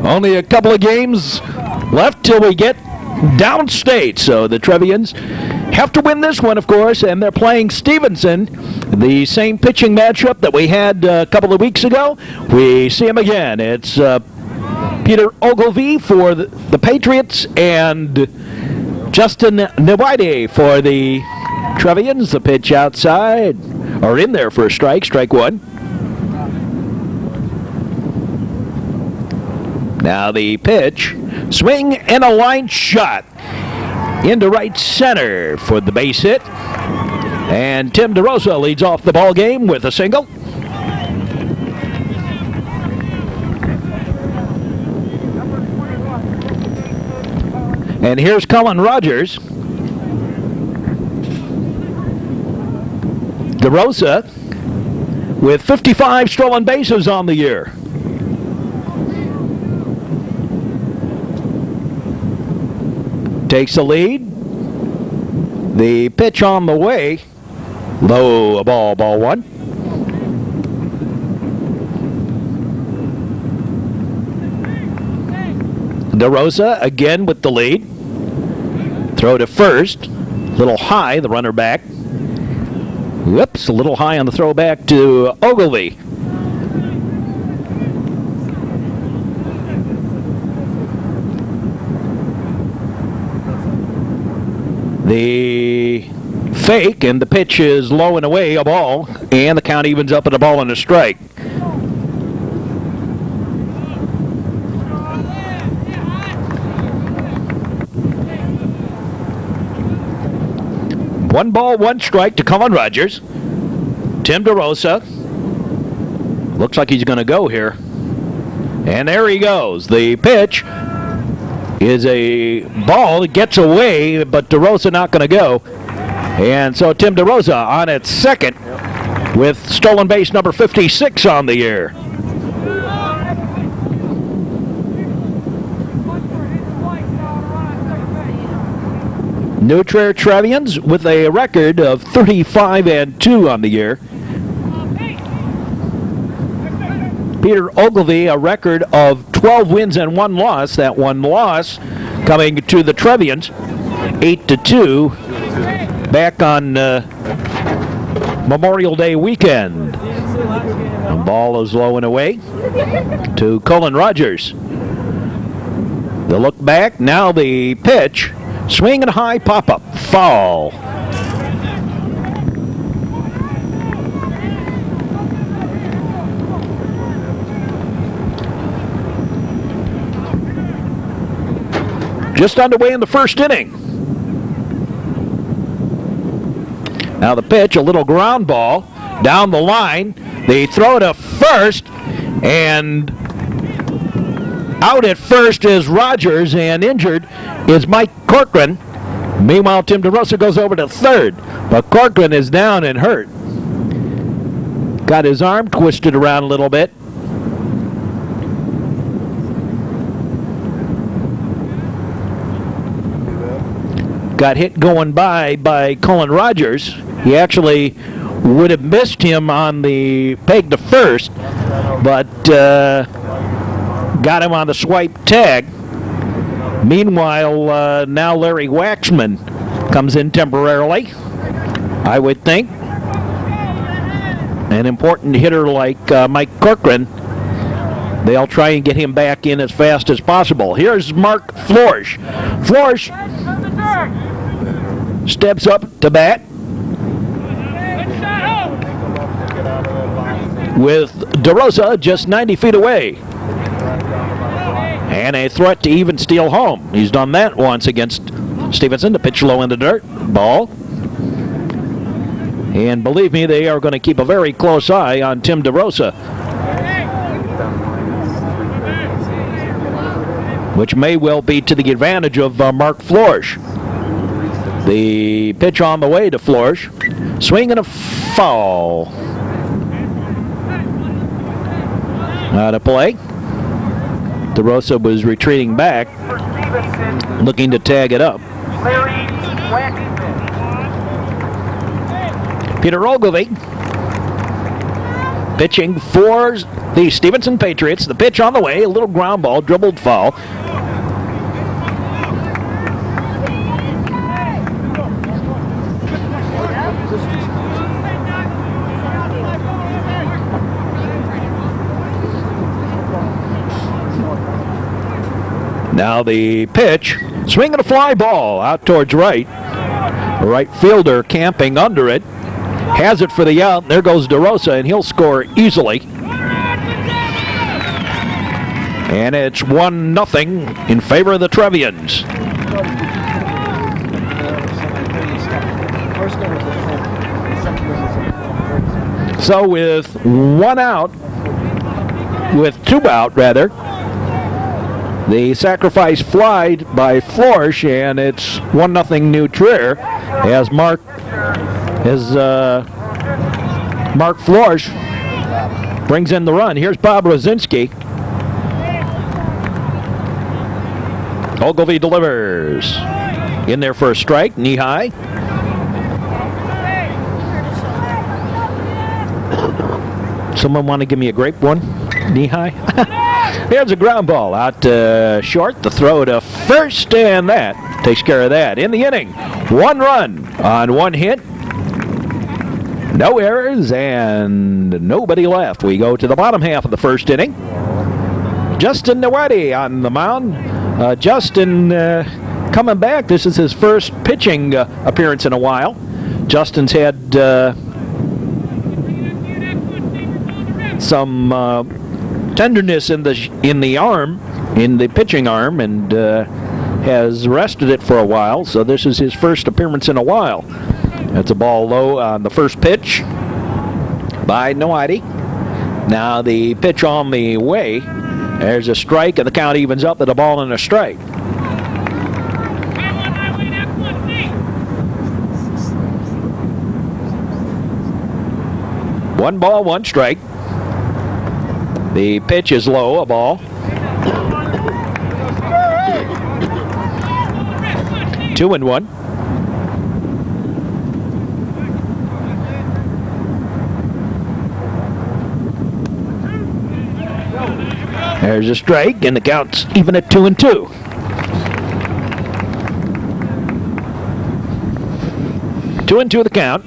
Only a couple of games left till we get downstate, so the Trevians have to win this one, of course, and they're playing Stevenson, the same pitching matchup that we had a couple of weeks ago. We see him again. It's Peter Ogilvie for the Patriots and Justin Nwide for the Trevians. The pitch outside, or in there for a strike one. Now the pitch, swing and a line shot into right center for the base hit. And Tim DeRosa leads off the ball game with a single. And here's Colin Rogers. DeRosa with 55 stolen bases on the year. Takes the lead. The pitch on the way. Low, a ball one. DeRosa again with the lead. Throw to first. Little high, the runner back. Whoops, a little high on the throw back to Ogilvie. The fake, and the pitch is low and away, a ball, and the count evens up at a ball and a strike. One ball, one strike to Colin Rogers. Tim DeRosa looks like he's going to go here. And there he goes. The pitch is a ball. It gets away, but DeRosa not going to go. And so Tim DeRosa on at second with stolen base number 56 on the year. New Trier Trevians with a record of 35-2 on the year. Peter Ogilvie, a record of 12 wins and 1 loss. That one loss coming to the Trevians, 8-2, back on Memorial Day weekend. The ball is low and away to Colin Rogers. The look back, now the pitch. Swing and high pop-up, foul. Just underway in the first inning. Now the pitch, a little ground ball down the line. They throw to first, and out at first is Rogers, and injured is Mike Corcoran. Meanwhile, Tim DeRosa goes over to third, but Corcoran is down and hurt. Got his arm twisted around a little bit. Got hit going by Colin Rogers. He actually would have missed him on the peg to first, but got him on the swipe tag. Meanwhile, now Larry Waxman comes in temporarily, I would think. An important hitter like Mike Corcoran, they'll try and get him back in as fast as possible. Here's Mark Florsch. Florsch steps up to bat with DeRosa just 90 feet away. And a threat to even steal home. He's done that once against Stevenson. The pitch low in the dirt. Ball. And believe me, they are going to keep a very close eye on Tim DeRosa, which may well be to the advantage of Mark Florsch. The pitch on the way to Florsch. Swing and a foul. Out of play. DeRosa was retreating back, looking to tag it up. Peter Ogilvie pitching for the Stevenson Patriots. The pitch on the way, a little ground ball, dribbled foul. Now the pitch, swinging a fly ball out towards right. The right fielder camping under it. Has it for the out, and there goes DeRosa, and he'll score easily. And it's 1-0 in favor of the Trevians. So with two out, the sacrifice fly by Florsch, and it's 1-0 New Trier as Mark Florsch brings in the run. Here's Bob Rosinski. Ogilvie delivers. In there for a strike, knee high. Someone want to give me a grape one? Knee high? Here's a ground ball out short. The throw to first, and that takes care of that. In the inning, 1 run on 1 hit. No errors and nobody left. We go to the bottom half of the first inning. Justin Nawadi on the mound. Justin coming back. This is his first pitching appearance in a while. Justin's had some tenderness in the arm, in the pitching arm, and has rested it for a while. So this is his first appearance in a while. That's a ball low on the first pitch by Nawadi. Now the pitch on the way. There's a strike, and the count evens up at a ball and a strike. One ball, one strike. The pitch is low, a ball. 2-1. There's a strike, and the count's even at 2-2. Two and two the count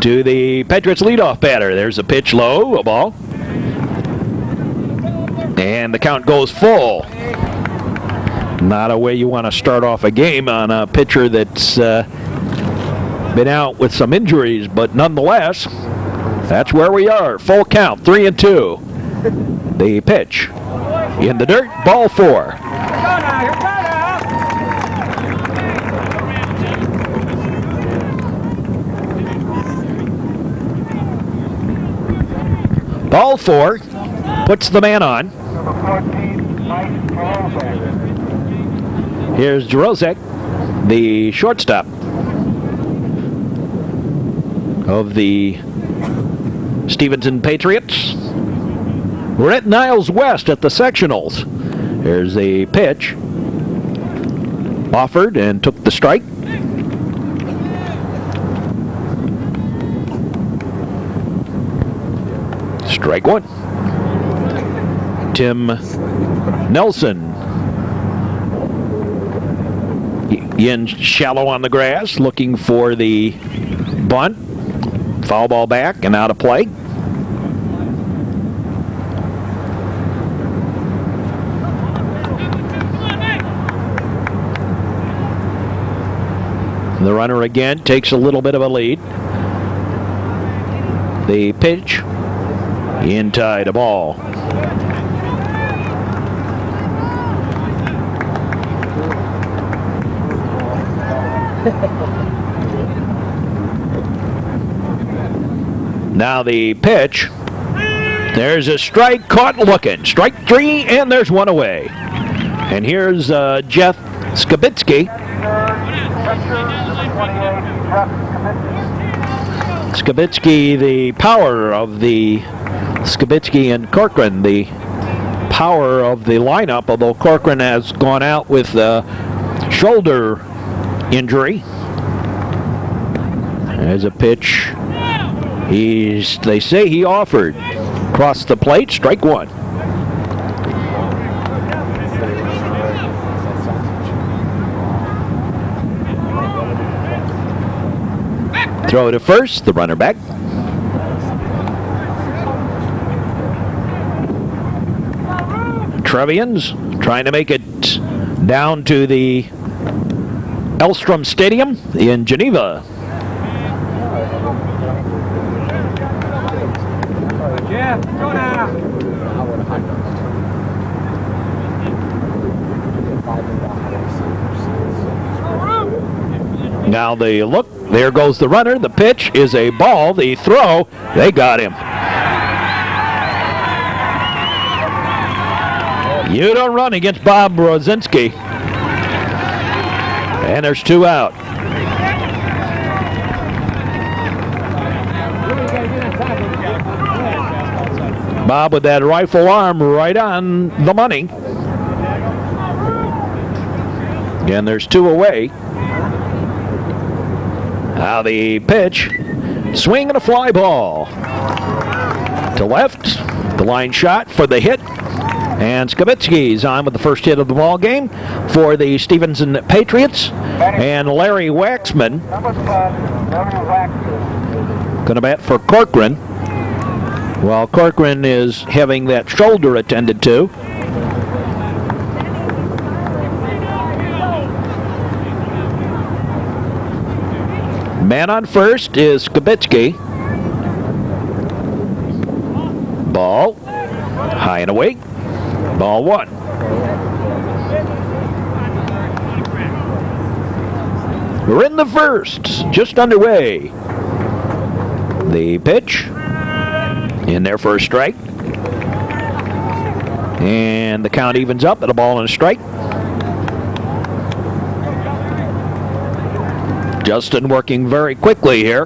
to the Patriots leadoff batter. There's a pitch low, a ball. And the count goes full. Not a way you want to start off a game on a pitcher that's been out with some injuries, but nonetheless, that's where we are. Full count, 3-2. The pitch in the dirt, ball 4. Ball 4, puts the man on. Here's Jarosek, the shortstop of the Stevenson Patriots. We're at Niles West at the sectionals. Here's a pitch. Offered and took the strike. Strike 1. Tim Nelson. In shallow on the grass, looking for the bunt. Foul ball back and out of play. The runner again takes a little bit of a lead. The pitch inside a ball. Now the pitch. There's a strike, caught looking. Strike 3, and there's one away. And here's Jeff Skibitsky. Skibitsky, the power of the Skibitsky and Corcoran, the power of the lineup, although Corcoran has gone out with a shoulder injury. There's a pitch They say he offered. Across the plate, strike one. Throw to first, the runner back. Trevians trying to make it down to the Elstrom Stadium in Geneva. Jeff, go now. Now the look, there goes the runner. The pitch is a ball. The throw, they got him. You don't run against Bob Rosinski. And there's two out. Bob with that rifle arm right on the money. Again, there's two away. Now the pitch. Swing and a fly ball. To left. The line shot for the hit. And Skibitsky's on with the first hit of the ball game for the Stevenson Patriots. And Larry Waxman going to bat for Corcoran. While Corcoran is having that shoulder attended to. Man on first is Skibitsky. Ball high and away. Ball one. We're in the first, just underway. The pitch in there for a strike. And the count evens up at a ball and a strike. Justin working very quickly here.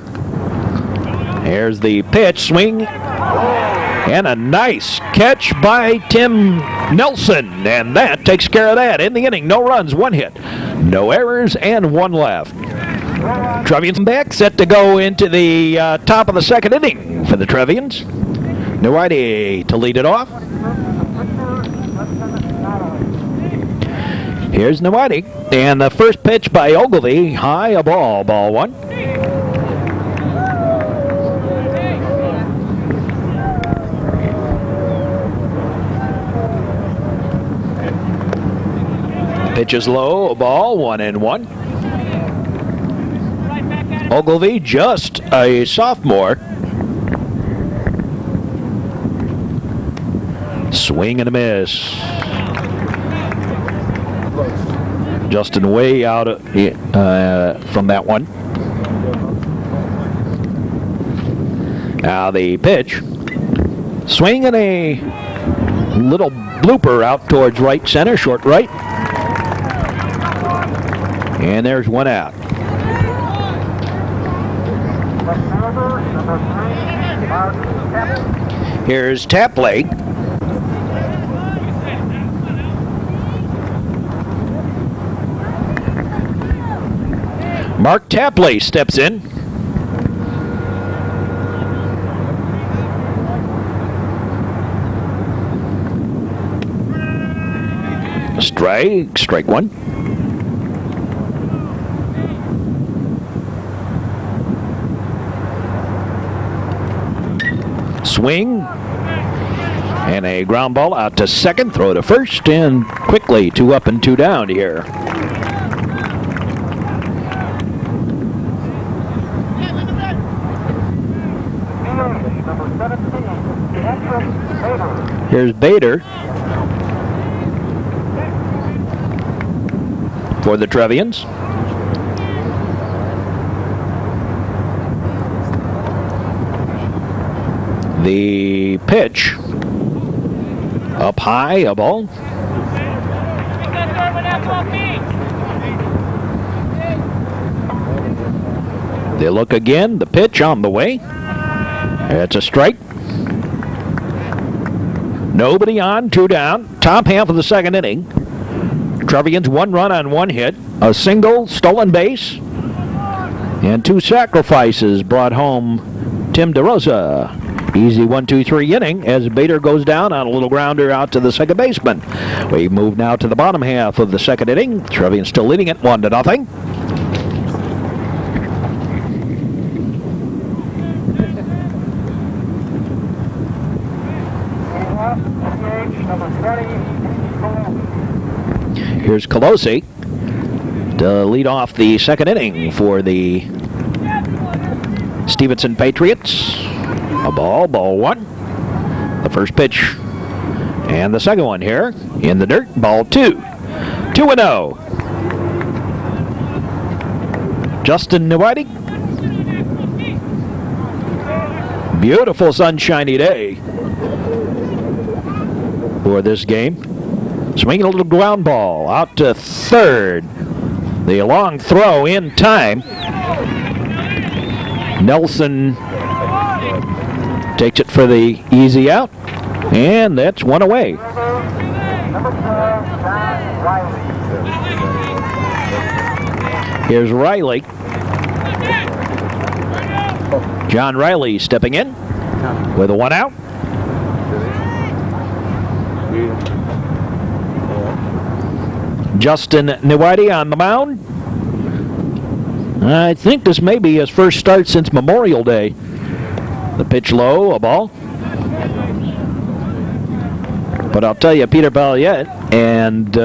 Here's the pitch, swing, and a nice catch by Tim Nelson. And that takes care of that. In the inning, no runs, one hit, no errors, and one left. Trevians back, set to go into the top of the second inning for the Trevians. Nowadi to lead it off. Here's Nowadi. And the first pitch by Ogilvy, high, a ball, ball one. Pitch is low, a ball, 1-1. Ogilvy, just a sophomore. Swing and a miss. Justin way out from that one. Now the pitch. Swing and a little blooper out towards right center, short right. And there's one out. Here's Tapley. Mark Tapley steps in. Strike one. Swing and a ground ball out to second, throw to first, and quickly 2 up and 2 down here. Here's Bader for the Trevians. The pitch up high, a ball. They look again, the pitch on the way. It's a strike. Nobody on, 2 down. Top half of the second inning. Trevians 1 run on 1 hit, a single, stolen base, and 2 sacrifices brought home Tim DeRosa. Easy 1-2-3 inning as Bader goes down on a little grounder out to the second baseman. We move now to the bottom half of the second inning. Trevian still leading it 1-0. Here's Colosi to lead off the second inning for the Stevenson Patriots. A ball one. The first pitch and the second one here in the dirt. Ball 2. 2-0. Justin Newhite. Beautiful sunshiny day for this game. Swinging a little ground ball out to third. The long throw in time. Nelson takes it for the easy out, and that's one away. Here's Riley. John Riley stepping in with a 1 out. Justin Newhite on the mound. I think this may be his first start since Memorial Day. The pitch low, a ball. But I'll tell you, Peter Balliet and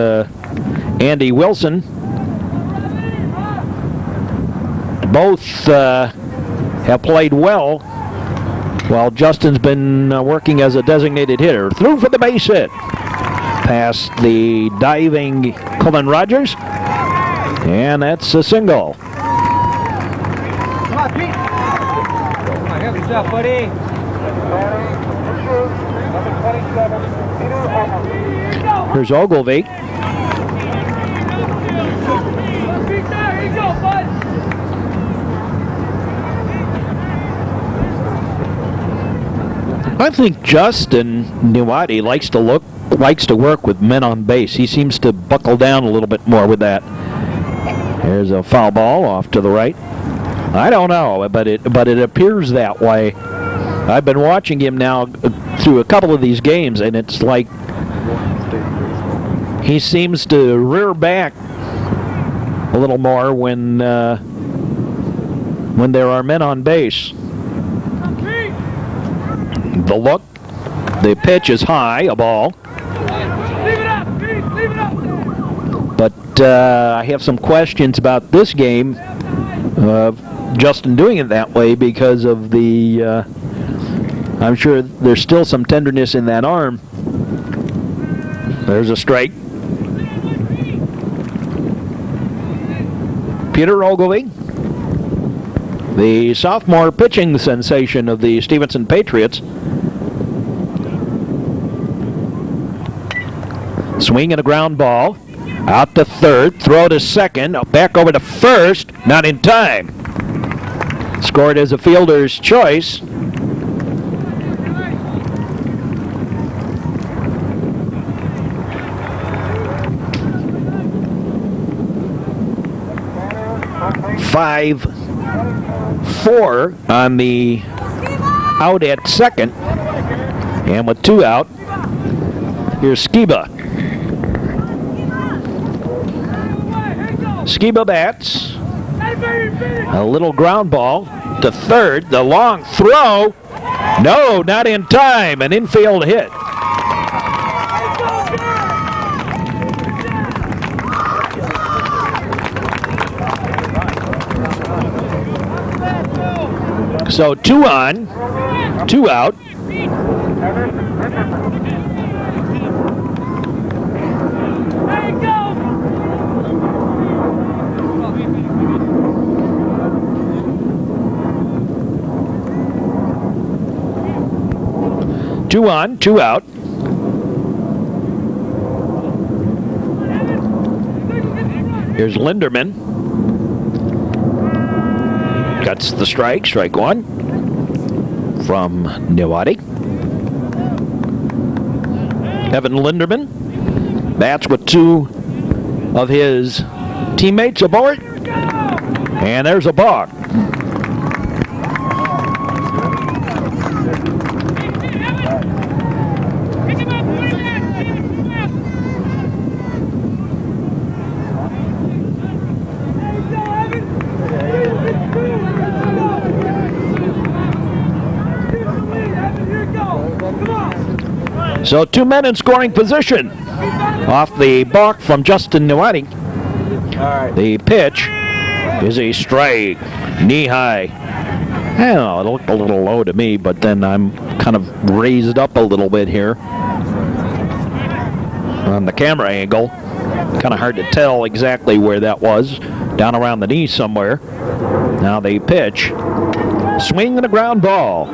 Andy Wilson both have played well while Justin's been working as a designated hitter. Through for the base hit. Past the diving Coleman Rogers. And that's a single. Help yourself, buddy. Here's Ogilvie. I think Justin Newhite likes to work with men on base. He seems to buckle down a little bit more with that. There's a foul ball off to the right. I don't know, but it appears that way. I've been watching him now through a couple of these games, and it's like he seems to rear back a little more when there are men on base. The look, the pitch is high, a ball. But I have some questions about this game. Justin doing it that way because of the I'm sure there's still some tenderness in that arm. There's a strike. Peter Ogilvie, the sophomore pitching sensation of the Stevenson Patriots. Swing and a ground ball. Out to third, throw to second, back over to first, not in time. Scored as a fielder's choice. Five, 4 on the out at second. And with 2 out, here's Skiba. Skiba bats. A little ground ball to third. The long throw. No, not in time. An infield hit. So 2 on, 2 out. Two on, 2 out. Here's Linderman. Cuts the strike, strike 1 from Newhite. Evan Linderman bats with 2 of his teammates aboard. And there's a balk. So 2 men in scoring position. Off the balk from Justin Nuati. The pitch is a strike, knee high. I don't know, it looked a little low to me, but then I'm kind of raised up a little bit here on the camera angle. Kind of hard to tell exactly where that was. Down around the knee somewhere. Now the pitch. Swing and a ground ball.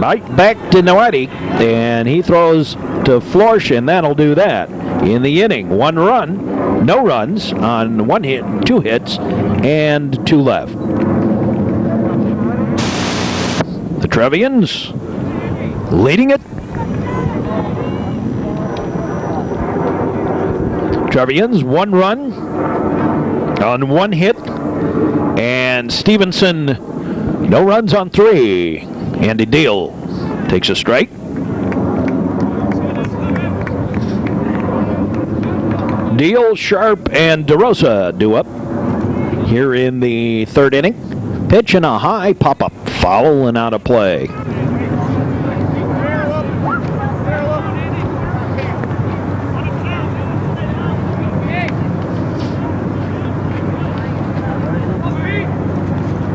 Right back to Noetti, and he throws to Florsch, and that'll do that. In the inning, 1 run, no runs on 1 hit, 2 hits, and 2 left. The Trevians leading it. Trevians, 1 run on 1 hit, and Stevenson, no runs on 3. Andy Deal takes a strike. Deal, Sharp, and DeRosa do up here in the 3rd inning. Pitch and a high pop-up, foul and out of play.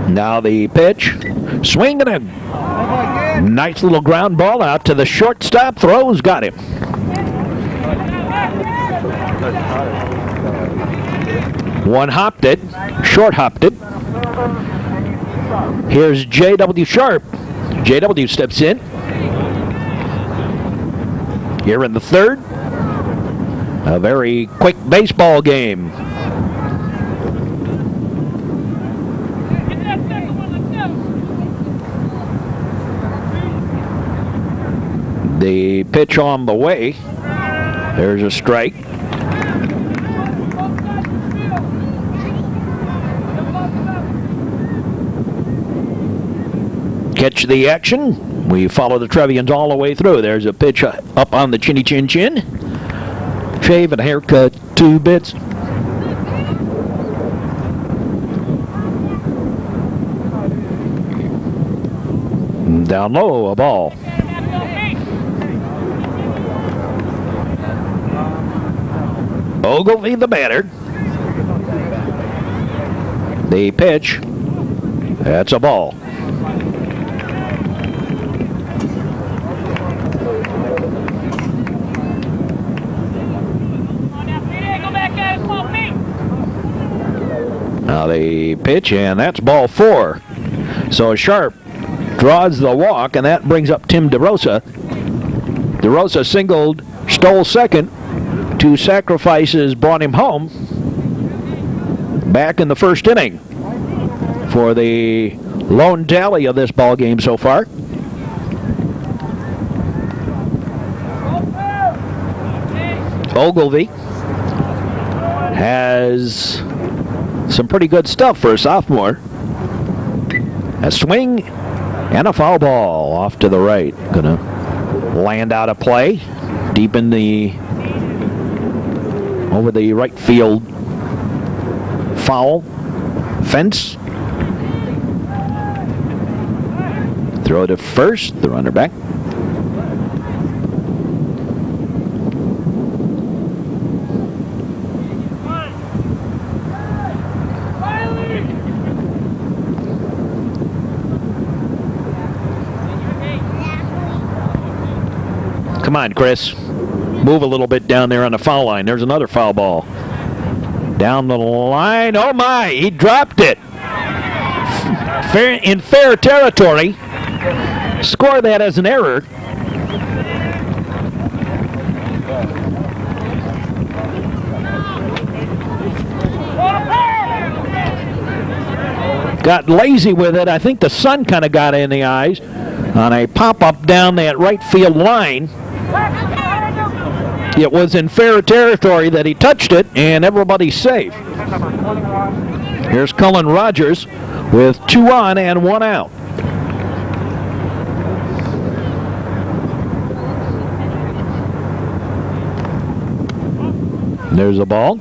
Now the pitch, swing and a nice little ground ball out to the shortstop. Throws, got him. One hopped it, short hopped it. Here's J.W. Sharp. J.W. steps in. Here in the 3rd, a very quick baseball game. The pitch on the way. There's a strike. Catch the action. We follow the Trevians all the way through. There's a pitch up on the chinny chin chin. Shave and haircut, 2 bits. Down low, a ball. Ogilvie the batter. The pitch. That's a ball. Now the pitch, and that's ball 4. So Sharp draws the walk, and that brings up Tim DeRosa. DeRosa singled, stole second. 2 sacrifices brought him home back in the 1st inning for the lone tally of this ball game so far. Ogilvie has some pretty good stuff for a sophomore. A swing and a foul ball off to the right. Gonna land out of play deep in the over the right field foul fence. Throw to first, the runner back. Come on, Chris. Move a little bit down there on the foul line. There's another foul ball. Down the line. Oh my, he dropped it. In fair territory. Score that as an error. Got lazy with it. I think the sun kind of got in the eyes on a pop-up down that right field line. It was in fair territory that he touched it, and everybody's safe. Here's Cullen Rogers with 2 on and 1 out. There's a ball.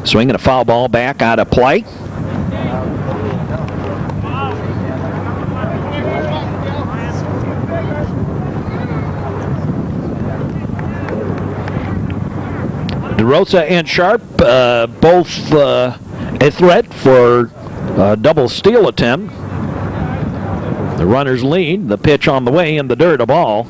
Swinging a foul ball back out of play. DeRosa and Sharp both a threat for a double steal attempt. The runners lead. The pitch on the way in the dirt, a ball.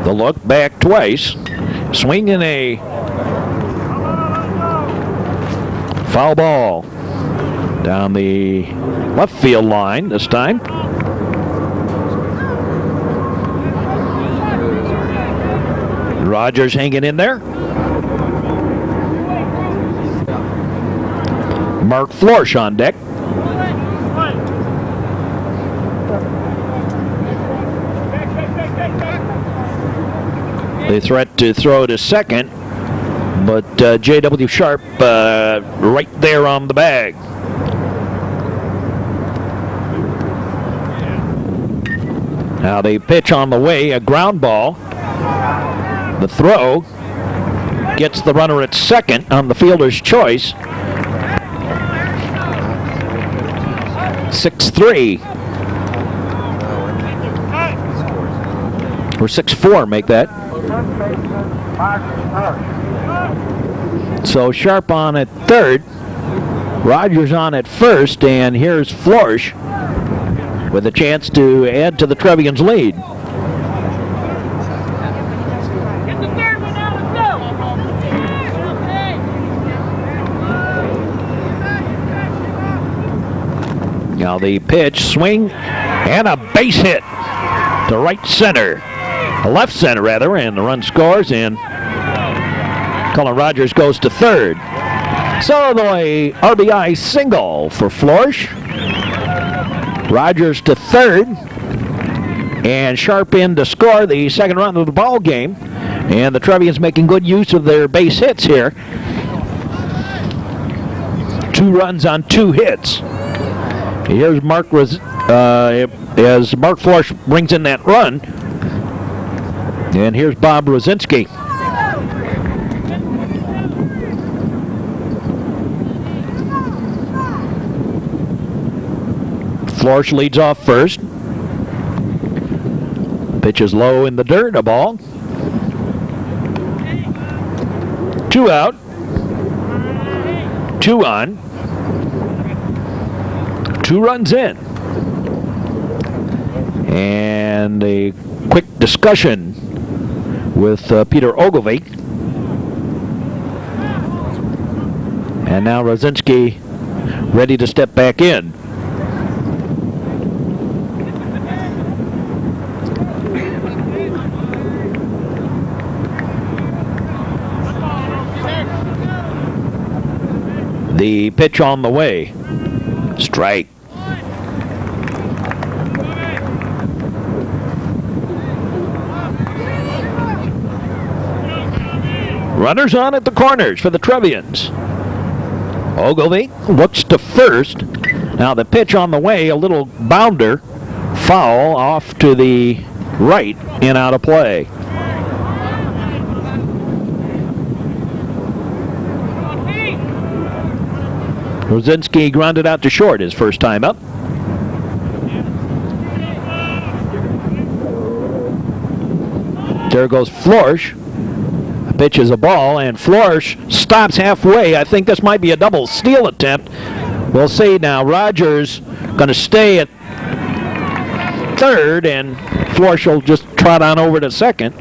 The look back twice. Swinging a foul ball down the left field line this time. Rogers hanging in there. Mark Florsch on deck. They threat to throw to second, but J.W. Sharp right there on the bag. Now the pitch on the way, a ground ball. The throw gets the runner at second on the fielder's choice. 6-3. Or 6-4, make that. So Sharp on at third, Rogers on at first, and here's Florsch with a chance to add to the Trevians' lead. Now the pitch, swing, and a base hit to right center. Left center, rather, and the run scores, and Cullen Rogers goes to third. So the RBI single for Florsch. Rogers to third, and Sharp in to score the second run of the ball game. And the Trevians making good use of their base hits here. 2 runs on 2 hits. Here's Mark as Mark Florsch brings in that run. And here's Bob Rosinski. Florsch leads off first. Pitch is low in the dirt, a ball. 2 out. 2 on. 2 runs in. And a quick discussion with Peter Ogilvie. And now Rosinski ready to step back in. The pitch on the way. Strike. Runners on at the corners for the Trevians. Ogilvie looks to first. Now the pitch on the way, a little bounder. Foul off to the right and out of play. Rosinski grounded out to short his first time up. There goes Florsch. Pitch is a ball, and Florsch stops halfway. I think this might be a double steal attempt. We'll see now. Rogers going to stay at third, and Florsch will just trot on over to second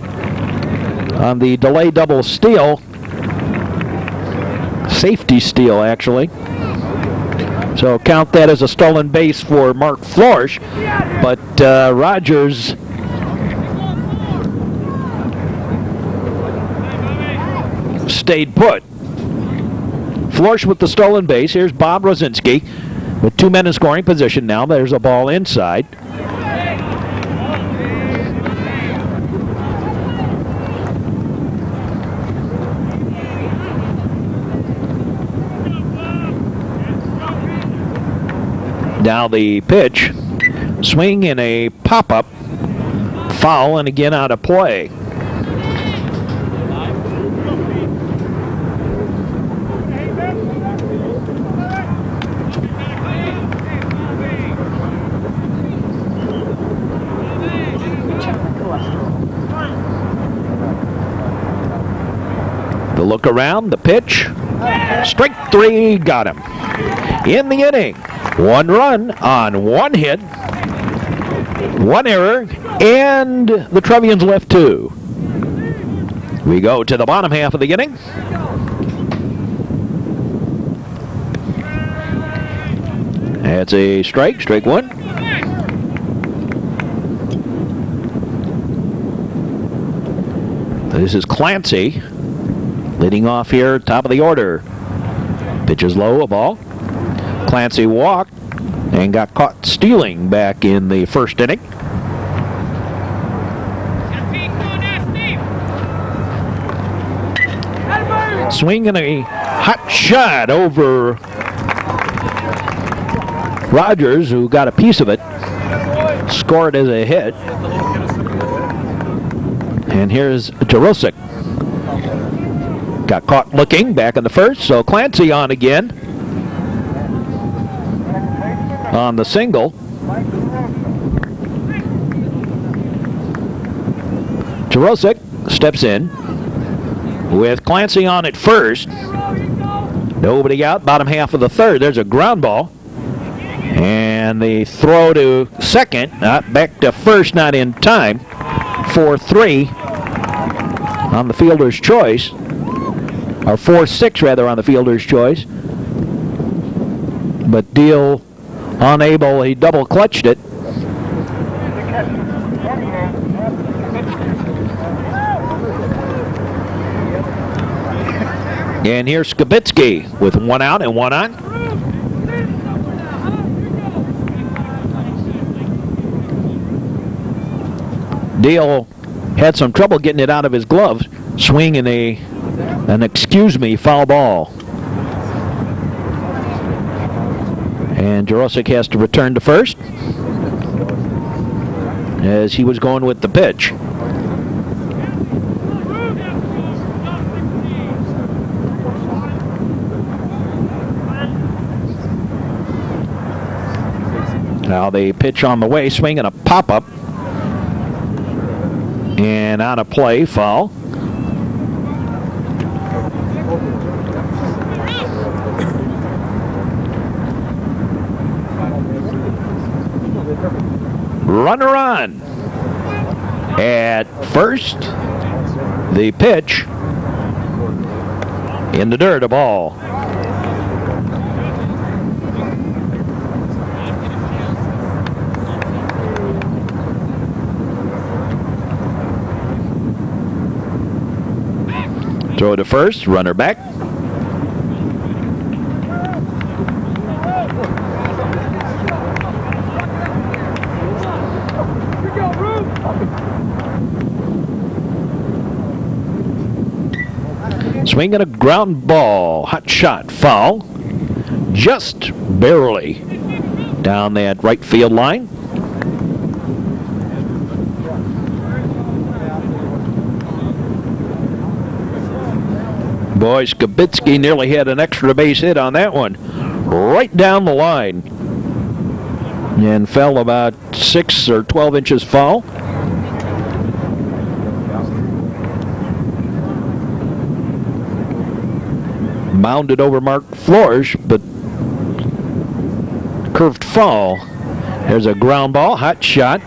on the delay double steal. Safety steal, actually. So count that as a stolen base for Mark Florsch, but Rogers stayed put. Florsch with the stolen base. Here's Bob Rosinski with 2 men in scoring position now. There's a ball inside. Now the pitch. Swing in a pop-up. Foul, and again out of play. The look around, the pitch. Strike 3, got him. In the inning, 1 run on 1 hit, 1 error, and the Trevians left 2. We go to the bottom half of the inning. That's a strike, strike 1. This is Clancy leading off here, top of the order. Pitch is low, a ball. Clancy walked and got caught stealing back in the first inning. Swinging a hot shot over Rogers, who got a piece of it. Scored as a hit. And here's Jarosik. Got caught looking back in the first, so Clancy on again. On the single. Jarosik steps in with Clancy on at first. Nobody out, bottom half of the third. There's a ground ball. And the throw to second, back to first, not in time. 4-3 on the fielder's choice. Or 4-6 rather on the fielder's choice. But Deal unable, he double clutched it. And here's Skibitsky with 1 out and 1 on. Deal had some trouble getting it out of his gloves. Swing in an excuse me foul ball. And Jarosik has to return to first as he was going with the pitch. Now the pitch on the way, swing and a pop-up. And out of play, foul. Runner on at first. The pitch in the dirt, a ball. Throw to first, runner back. Swinging a ground ball, hot shot, foul. Just barely down that right field line. Boy, Skibitsky nearly had an extra base hit on that one. Right down the line. And fell about 6 or 12 inches foul. Mounded over Mark Flores, but curved foul. There's a ground ball, hot shot.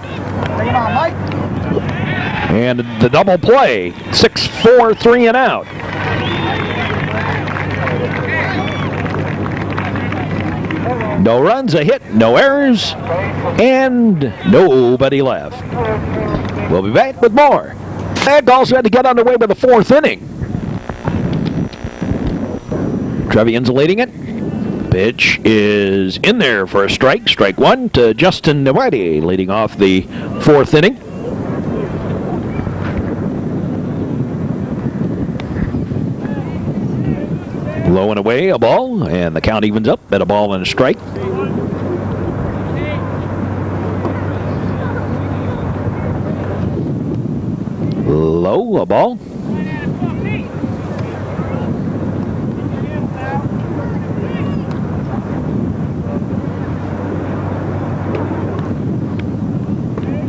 And the double play. 6-4, 3 and out. No runs, a hit, no errors, and nobody left. We'll be back with more. And also had to get underway with the 4th inning. Trevians leading it. Pitch is in there for a strike. Strike 1 to Justin Nwadi, leading off the 4th inning. Low and away, a ball, and the count evens up at a ball and a strike. Low, a ball.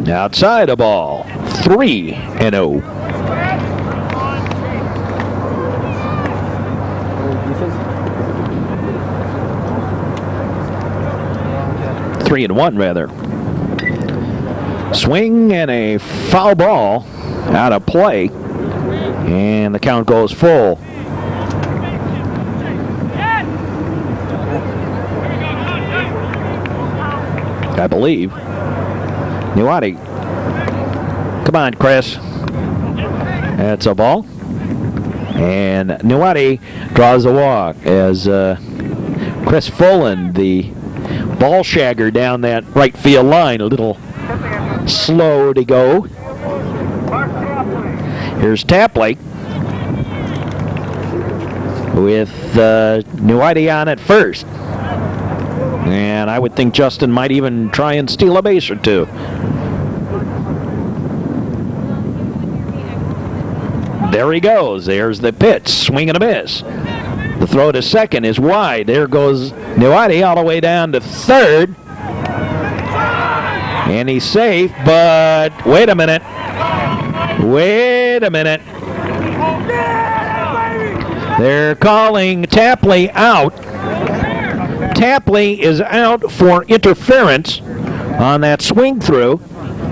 Outside, a ball. 3-0. Three and one, rather. Swing and a foul ball out of play, and the count goes full. I believe. Nuwadi. Come on, Chris. That's a ball. And Nuwadi draws a walk as Chris Fullen, the ball shagger down that right field line, a little slow to go. Here's Tapley with Nuwadi on at first. And I would think Justin might even try and steal a base or two. There he goes. There's the pitch. Swing and a miss. The throw to second is wide. There goes Nuwadi all the way down to third. And he's safe, but wait a minute. Wait a minute. They're calling Tapley out. Tapley is out for interference on that swing through,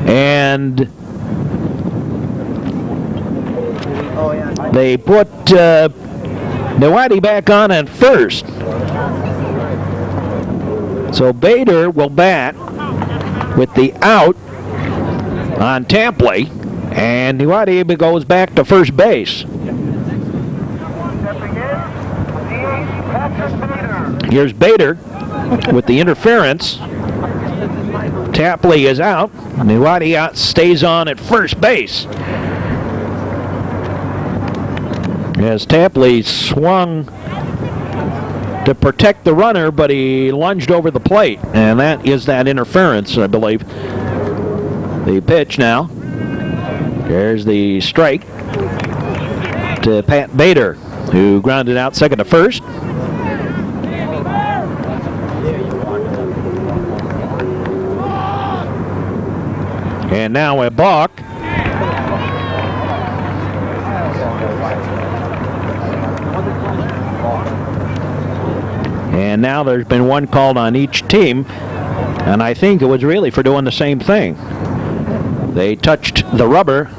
and they put Nuwadi back on at first. So Bader will bat with the out on Tapley, and Nuwadi goes back to first base. Here's Bader with the interference. Tapley is out. Nuwadi stays on at first base. As Tapley swung to protect the runner, but he lunged over the plate, and that is that interference, I believe. The pitch now. There's the strike to Pat Bader, who grounded out second to first. And now a balk. And now there's been one called on each team, and I think it was really for doing the same thing. They touched the rubber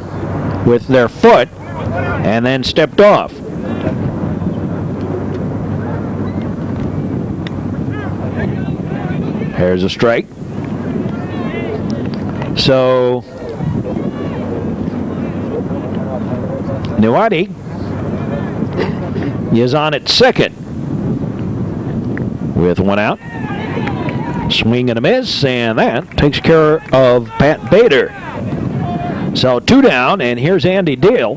with their foot and then stepped off. There's a strike. So Nuwadi is on at second with one out. Swing and a miss, and that takes care of Pat Bader. So two down, and here's Andy Deal.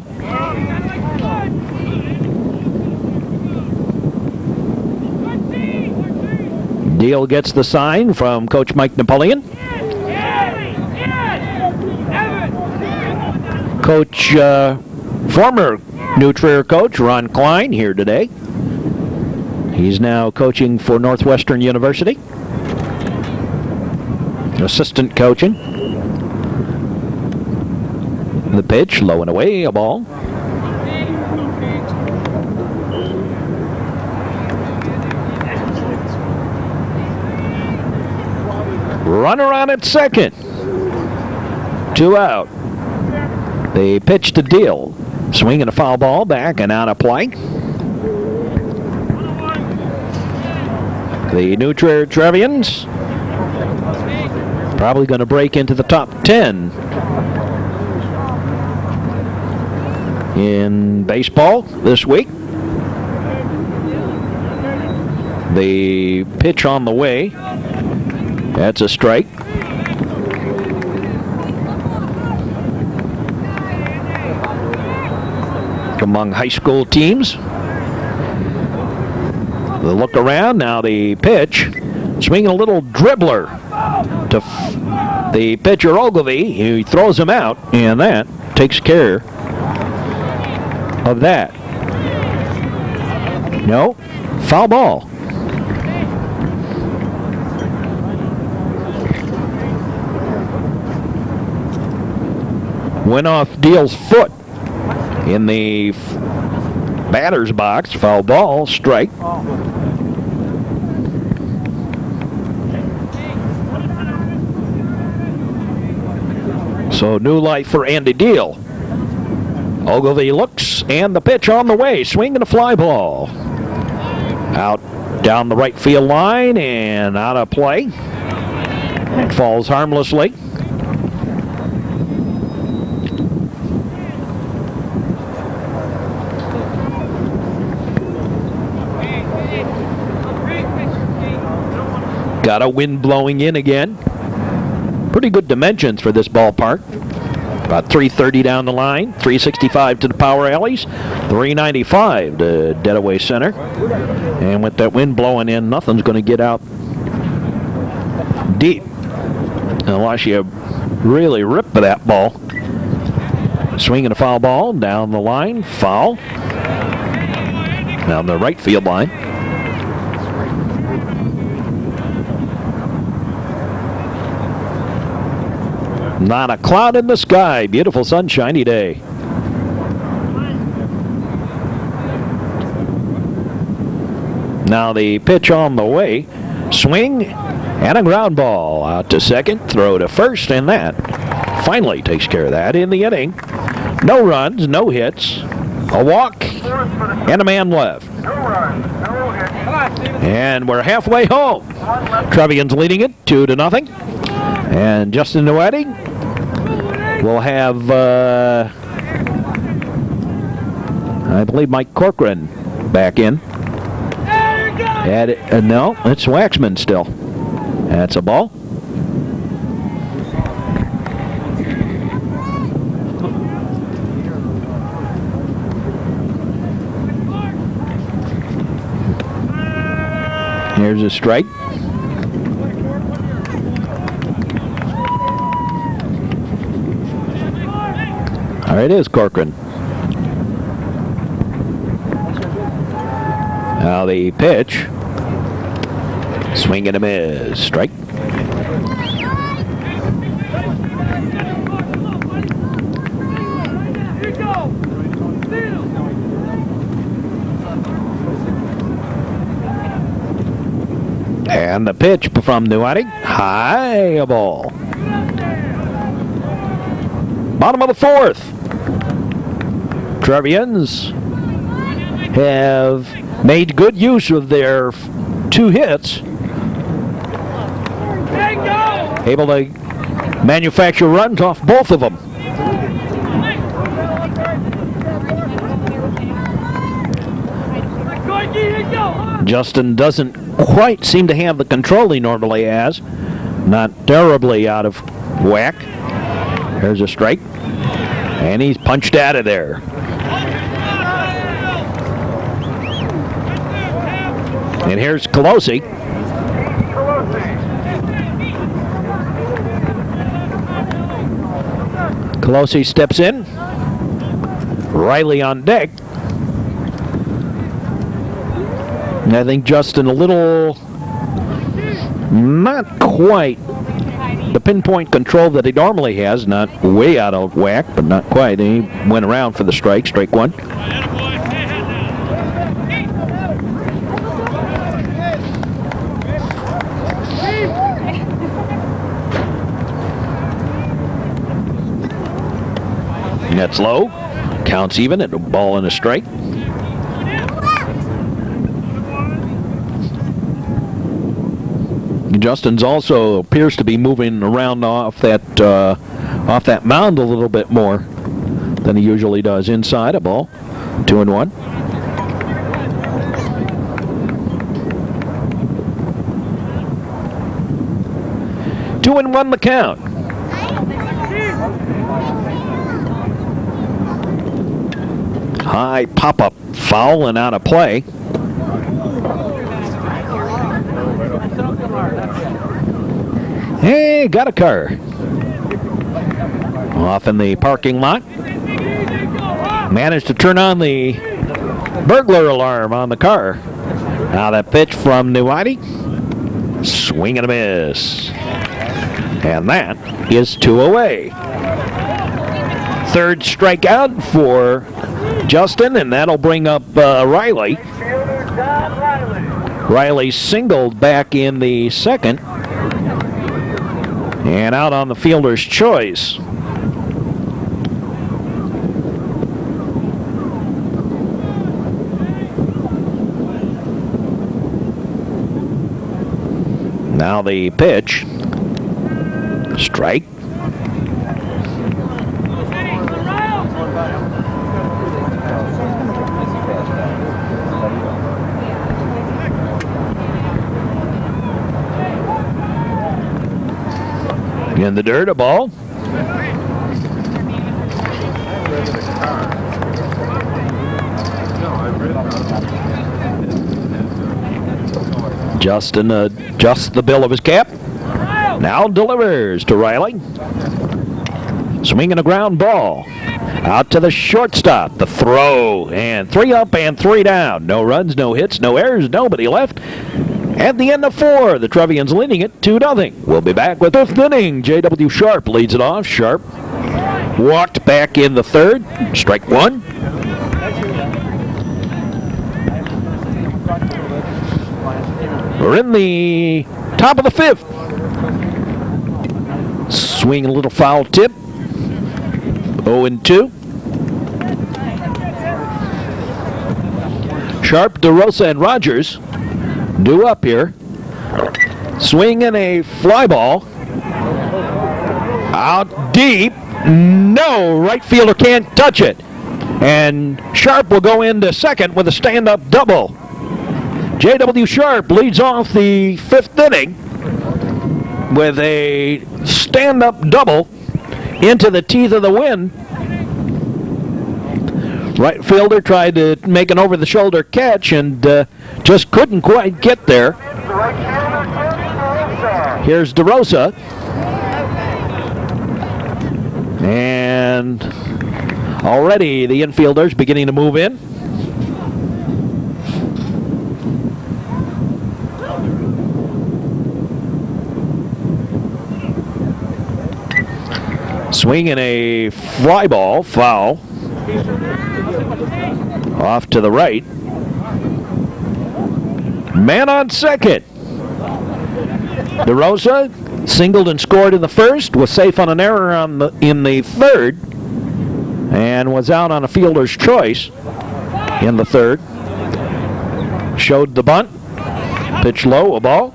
Deal gets the sign from Coach Mike Napoleon. Coach, former New Trier coach Ron Klein here today. He's now coaching for Northwestern University. Assistant coaching. The pitch, low and away, a ball. Runner on at second. Two out. The pitch to Deal. Swinging a foul ball back and out of play. The New Trier Trevians probably going to break into the top 10 in baseball this week. The pitch on the way. That's a strike. Among high school teams. The look around, now the pitch. Swinging a little dribbler to the pitcher Ogilvie. He throws him out, and that takes care of that. No, foul ball. Went off Deal's foot in the batter's box. Foul ball, strike. So new life for Andy Deal. Ogilvy looks, and the pitch on the way. Swing and a fly ball. Out down the right field line and out of play. It falls harmlessly. Got a wind blowing in again. Pretty good dimensions for this ballpark. About 330 down the line, 365 to the power alleys, 395 to dead-away center. And with that wind blowing in, nothing's going to get out deep unless you really rip that ball. Swinging a foul ball down the line, foul. Down the right field line. Not a cloud in the sky. Beautiful sunshiny day. Now the pitch on the way. Swing and a ground ball. Out to second. Throw to first, and that finally takes care of that in the inning. No runs, no hits. A walk and a man left. And we're halfway home. Trevians leading it 2-0. And Justin Noetti will have, I believe, Mike Corcoran back in. No, it's Waxman still. That's a ball. Here's a strike. There it is, Corcoran. Now the pitch. Swing and a miss. Strike. And the pitch from Nuati. High, a ball. Bottom of the fourth. Trevians have made good use of their 2 hits. Able to manufacture runs off both of them. Justin doesn't quite seem to have the control he normally has. Not terribly out of whack. There's a strike. And he's punched out of there. And here's Colosi. Colosi steps in. Riley on deck. And I think Justin a little, not quite the pinpoint control that he normally has. Not way out of whack, but not quite. He went around for the strike, strike one. That's low. Counts even at a ball and a strike. Justin's also appears to be moving around off that mound a little bit more than he usually does. Inside, a ball. 2-1. Two and one the count. High pop-up, foul and out of play. Hey, got a car. Off in the parking lot. managed to turn on the burglar alarm on the car. Now that pitch from Nuwadi. Swing and a miss. And that is 2 away. Third strikeout for Justin, and that'll bring up Riley. Riley singled back in the second. And out on the fielder's choice. Now the pitch. Strike. In the dirt, a ball. Justin adjusts the bill of his cap. Now delivers to Riley. Swinging a ground ball. Out to the shortstop. The throw. And 3 up and 3 down. No runs, no hits, no errors, nobody left. At the end of 4, the Trevians leading it 2-0. We'll be back with 5th inning. J.W. Sharp leads it off. Sharp walked back in the 3rd. Strike 1. We're in the top of the 5th. Swing a little foul tip. 0-2. Sharp, DeRosa, and Rogers due up here. Swing and a fly ball. Out deep. No, right fielder can't touch it. And Sharp will go into second with a stand-up double. J.W. Sharp leads off the 5th inning with a stand-up double into the teeth of the wind. Right fielder tried to make an over-the-shoulder catch and just couldn't quite get there. Here's DeRosa. And already the infielders beginning to move in. Swinging a fly ball, foul. Off to the right. Man on second. DeRosa singled and scored in the 1st, was safe on an error in the 3rd, and was out on a fielder's choice in the 3rd. Showed the bunt. Pitch low, a ball.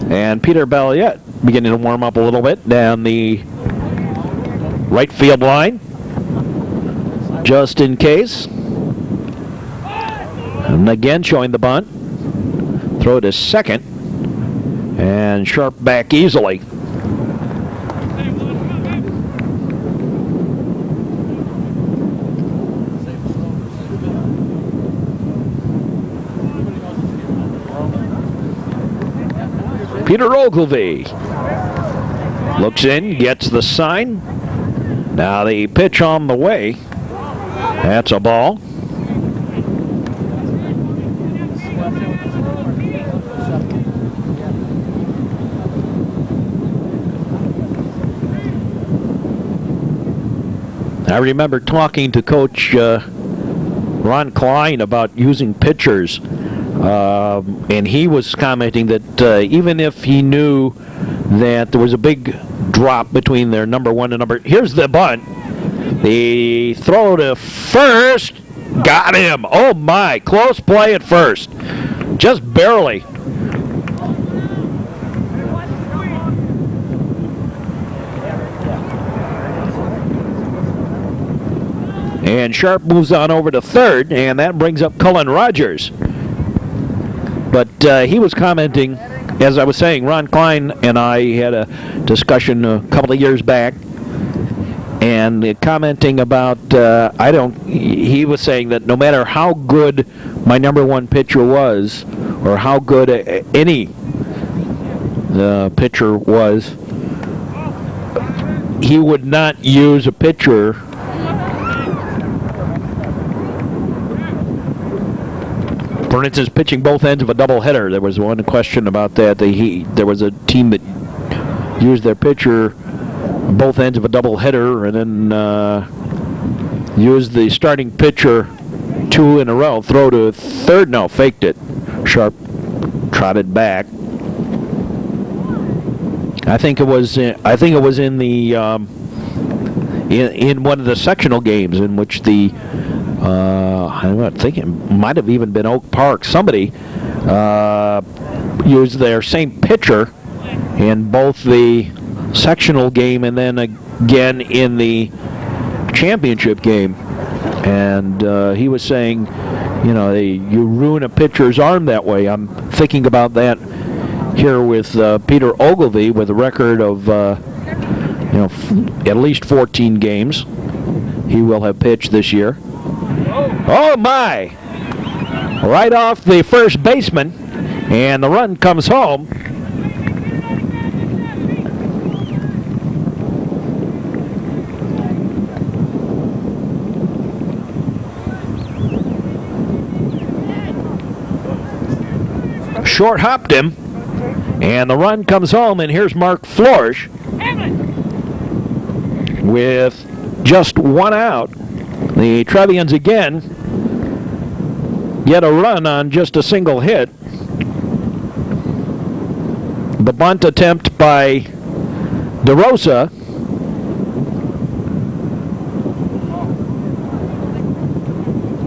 And Peter Balliet beginning to warm up a little bit down the right field line, just in case. And again showing the bunt. Throw to second. And Sharp back easily. Peter Ogilvie looks in, gets the sign. Now the pitch on the way. That's a ball. I remember talking to Coach Ron Klein about using pitchers. And he was commenting that even if he knew that there was a big drop between their number 1 and number... Here's the bunt. The throw to first. Got him. Oh, my. Close play at first. Just barely. And Sharp moves on over to 3rd, and that brings up Cullen Rogers. But he was commenting, as I was saying, Ron Klein and I had a discussion a couple of years back, and commenting about, he was saying that no matter how good my number 1 pitcher was, or how good any pitcher was, he would not use a pitcher for instance, pitching both ends of a doubleheader. There was one question about that. There was a team that used their pitcher both ends of a doubleheader and then used the starting pitcher 2 in a row. Throw to third. No, faked it. Sharp trotted back. I think it was in the in one of the sectional games in which the I think it might have even been Oak Park. Somebody used their same pitcher in both the sectional game and then again in the championship game. And he was saying, you know, you ruin a pitcher's arm that way. I'm thinking about that here with Peter Ogilvie with a record of at least 14 games he will have pitched this year. Oh my! Right off the first baseman, and the run comes home. Short hopped him, and the run comes home, and here's Mark Florsch with just one out. The Trevians again get a run on just a single hit. The bunt attempt by DeRosa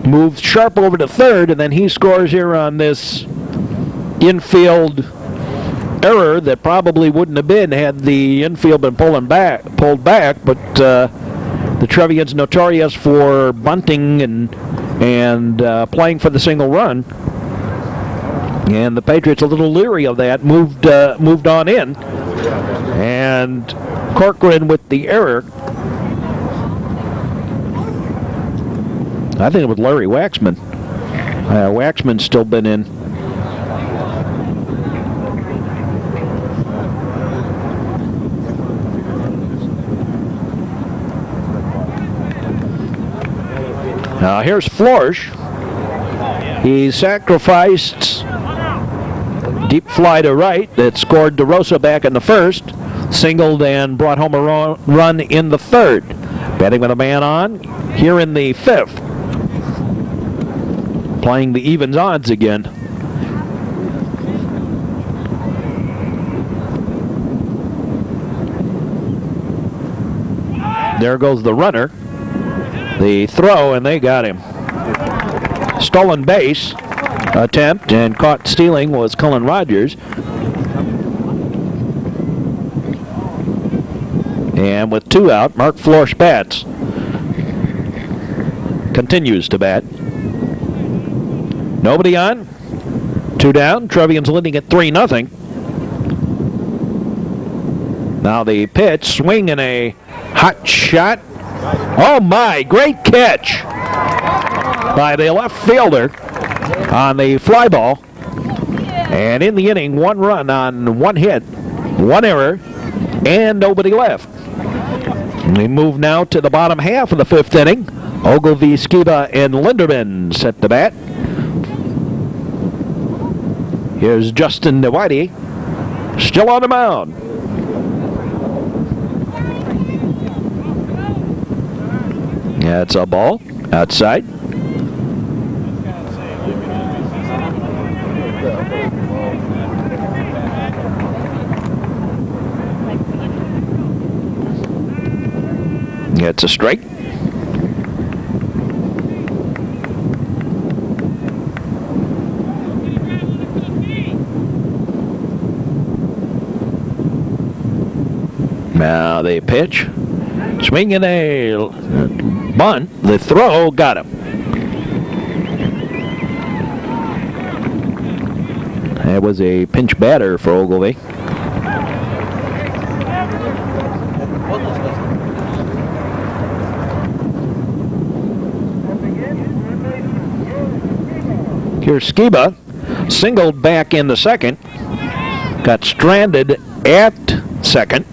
moves Sharp over to third, and then he scores here on this infield error that probably wouldn't have been had the infield been pulled back, but the Trevians notorious for bunting and playing for the single run, and the Patriots a little leery of that, moved on in, and Corcoran with the error. I think it was Larry Waxman. Waxman's still been in. Now here's Florsch. He sacrificed deep fly to right that scored DeRosa back in the first, singled and brought home a run in the third. Batting with a man on here in the fifth. Playing the evens odds again. There goes the runner. The throw, and they got him. Stolen base attempt, and caught stealing was Cullen Rogers. And with 2 out, Mark Florsch bats. Continues to bat. Nobody on. 2 down. Trevians leading at 3-0. Now the pitch, swing and a hot shot. Oh my, great catch by the left fielder on the fly ball. And in the inning, 1 run on 1 hit, 1 error, and nobody left. We move now to the bottom half of the 5th inning. Ogilvie, Skiba, and Linderman set the bat. Here's Justin DeWhitey, still on the mound. That's a ball outside. It's a strike. Now they pitch. Swinging a bunt. The throw got him. That was a pinch batter for Ogilvie. Here's Skiba, singled back in the second, got stranded at second.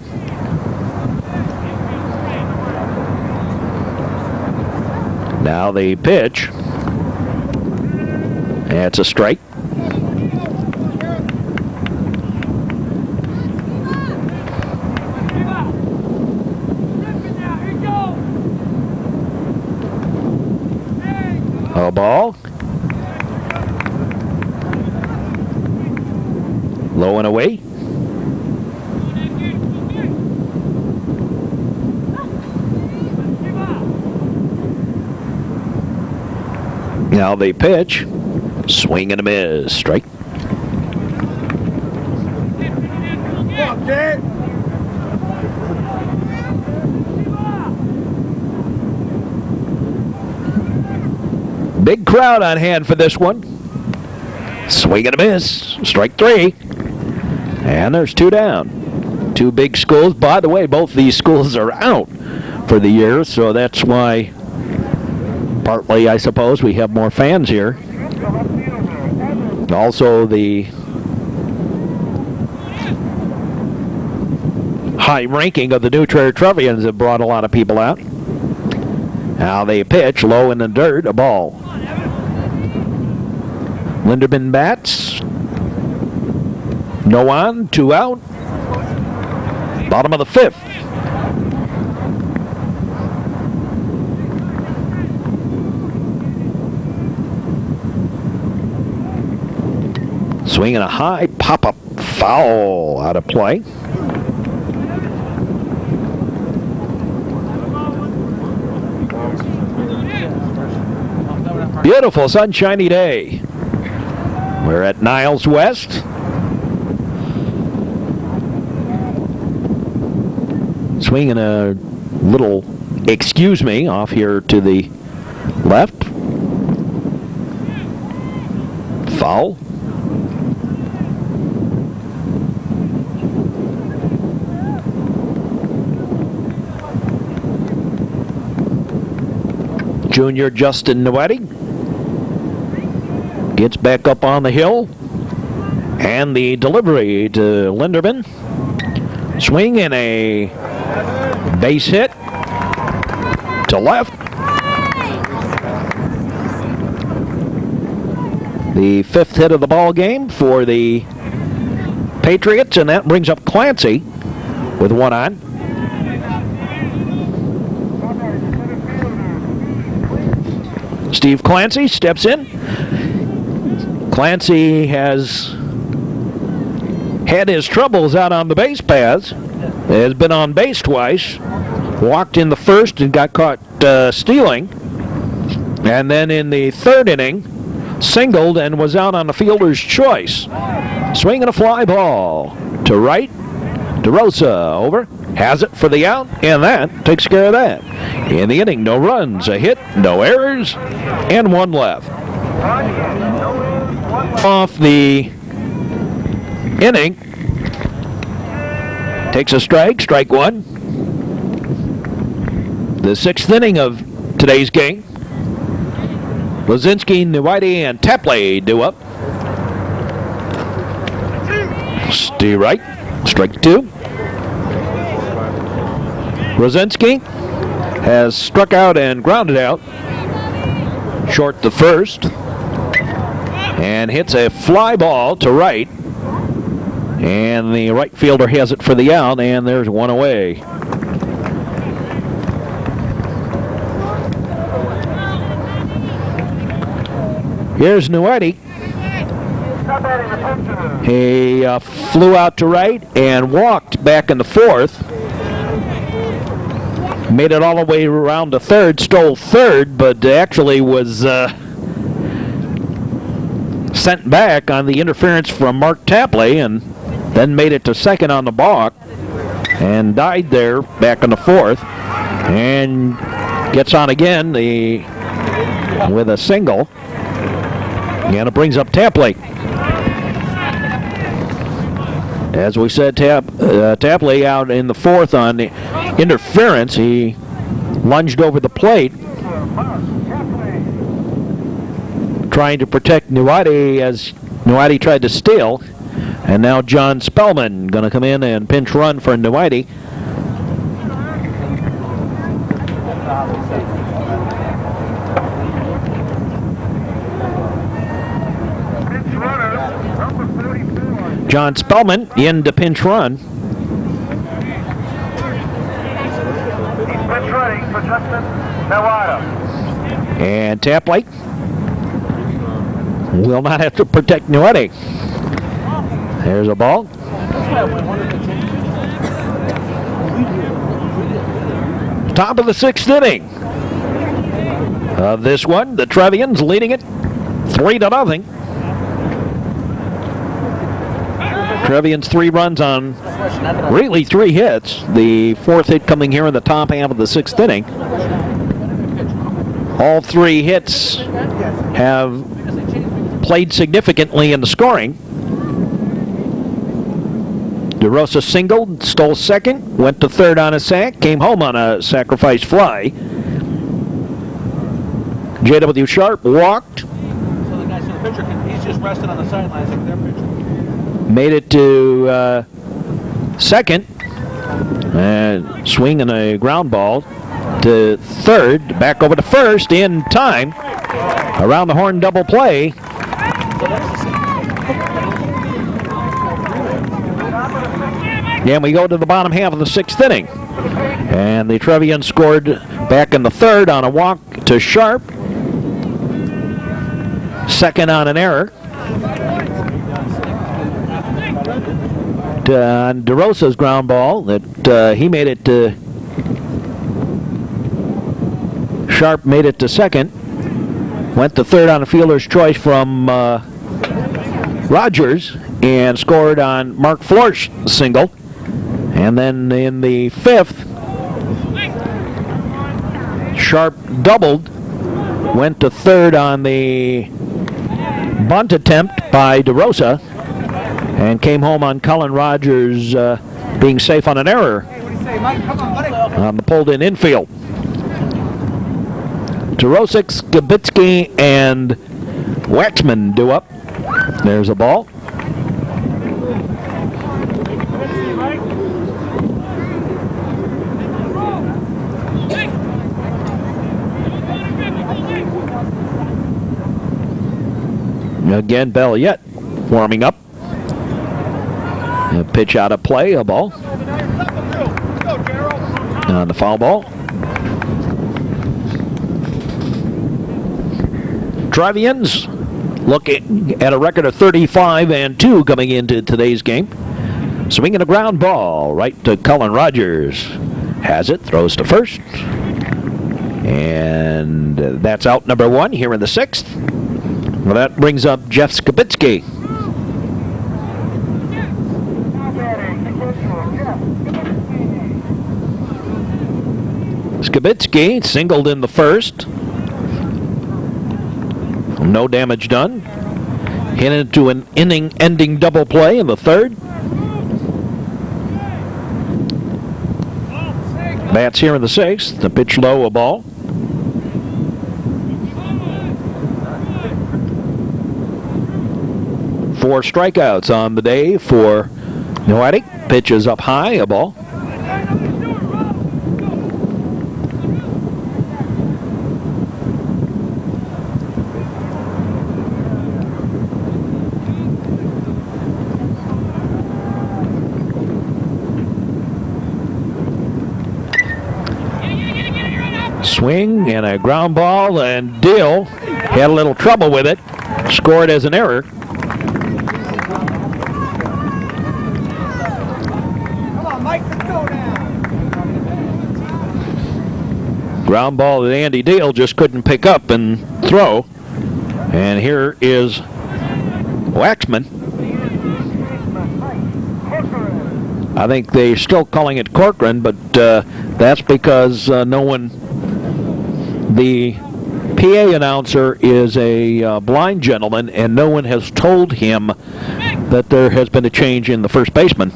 Now the pitch. It's a strike. A ball. Low and away. Now the pitch. Swing and a miss. Strike. Big crowd on hand for this one. Swing and a miss. Strike 3. And there's 2 down. 2 big schools. By the way, both these schools are out for the year, so that's why, partly, I suppose, we have more fans here. Also, the high ranking of the new Trier Trevians have brought a lot of people out. Now they pitch low in the dirt, a ball. Linderman bats. No on, 2 out. Bottom of the 5th. Swinging a high pop-up foul out of play. Beautiful sunshiny day. We're at Niles West. Swinging a little, excuse me, off here to the left. Foul. Junior Justin Nwetti gets back up on the hill, and the delivery to Linderman. Swing and a base hit to left. The 5th hit of the ball game for the Patriots, and that brings up Clancy with 1 on. Steve Clancy steps in. Clancy has had his troubles out on the base paths. Has been on base twice. Walked in the 1st and got caught stealing. And then in the 3rd inning, singled and was out on the fielder's choice. Swinging a fly ball to right. DeRosa over. Has it for the out, and that takes care of that. In the inning, no runs, a hit, no errors, and 1 left. Off the inning, takes a strike, strike 1. The 6th inning of today's game. Lazinski, Nweiti, and Tapley do up. Stay right, strike 2. Rosinski has struck out and grounded out. Short the 1st. And hits a fly ball to right. And the right fielder has it for the out, and there's 1 away. Here's Nweiti. He flew out to right and walked back in the 4th. Made it all the way around to 3rd, stole 3rd, but actually was sent back on the interference from Mark Tapley, and then made it to 2nd on the balk and died there back in the 4th, and gets on again with a single, and it brings up Tapley. As we said, Tapley out in the 4th on the interference. He lunged over the plate, trying to protect Nweiti as Nweiti tried to steal. And now John Spellman going to come in and pinch run for Nweiti. John Spellman in to pinch run. Pinch running for Justin Nawada. And Tapley will not have to protect Nuetti. There's a ball. Top of the 6th inning of this one. The Trevians leading it 3-0. Trevians 3 runs on really 3 hits. The 4th hit coming here in the top half of the 6th inning. All 3 hits have played significantly in the scoring. DeRosa singled, stole second, went to third on a sac, came home on a sacrifice fly. J.W. Sharp walked. So the guy, so the pitcher he's just resting on the sidelines like their pitcher. Made it to second, and swinging a ground ball to third, back over to first in time. Around the horn double play. And we go to the bottom half of the 6th inning. And the Trevians scored back in the 3rd on a walk to Sharp. Second on an error. On DeRosa's ground ball that he made it to Sharp, made it to second. Went to third on a fielder's choice from Rogers and scored on Mark Florsch's single. And then in the 5th, Sharp doubled, went to third on the bunt attempt by DeRosa, and came home on Cullen Rogers being safe on an error on the pulled-in infield. Tarosik, Skibitsky, and Waxman do up. There's a ball. Again, Belliette warming up. A pitch out of play, a ball. On the foul ball. Trevians looking at a record of 35-2 coming into today's game. Swinging a ground ball right to Cullen Rogers. Has it, throws to first. And that's out number 1 here in the 6th. Well, that brings up Jeff Skibitsky. Skibitsky singled in the 1st. No damage done. Hit into an inning-ending double play in the 3rd. Bats here in the 6th. The pitch low, a ball. Four strikeouts on the day for Noatic. Pitch is up high, a ball. Swing and a ground ball, and Dill had a little trouble with it. Scored as an error. Ground ball that Andy Deal just couldn't pick up and throw. And here is Waxman. I think they're still calling it Corcoran, but that's because the PA announcer is a blind gentleman, and no one has told him that there has been a change in the first baseman.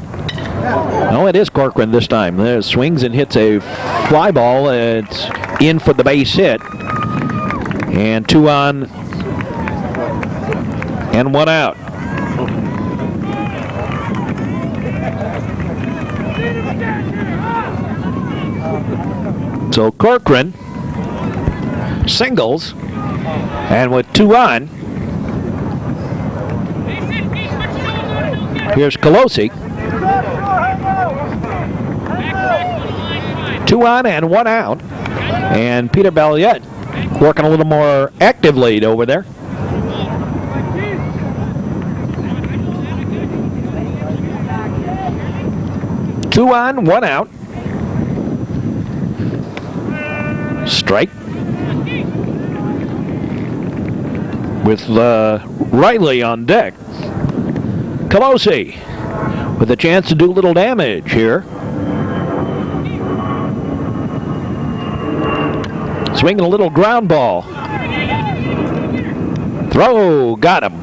No, it is Corcoran this time. There swings and hits a fly ball. It's in for the base hit. And 2 on and 1 out. So Corcoran singles, and with 2 on, Here's Colosi. 2 on and 1 out. And Peter Balliet working a little more actively over there. Two on, 1 out. Strike. With Riley on deck. Colosi with a chance to do a little damage here. Swinging a little ground ball. Throw, got him.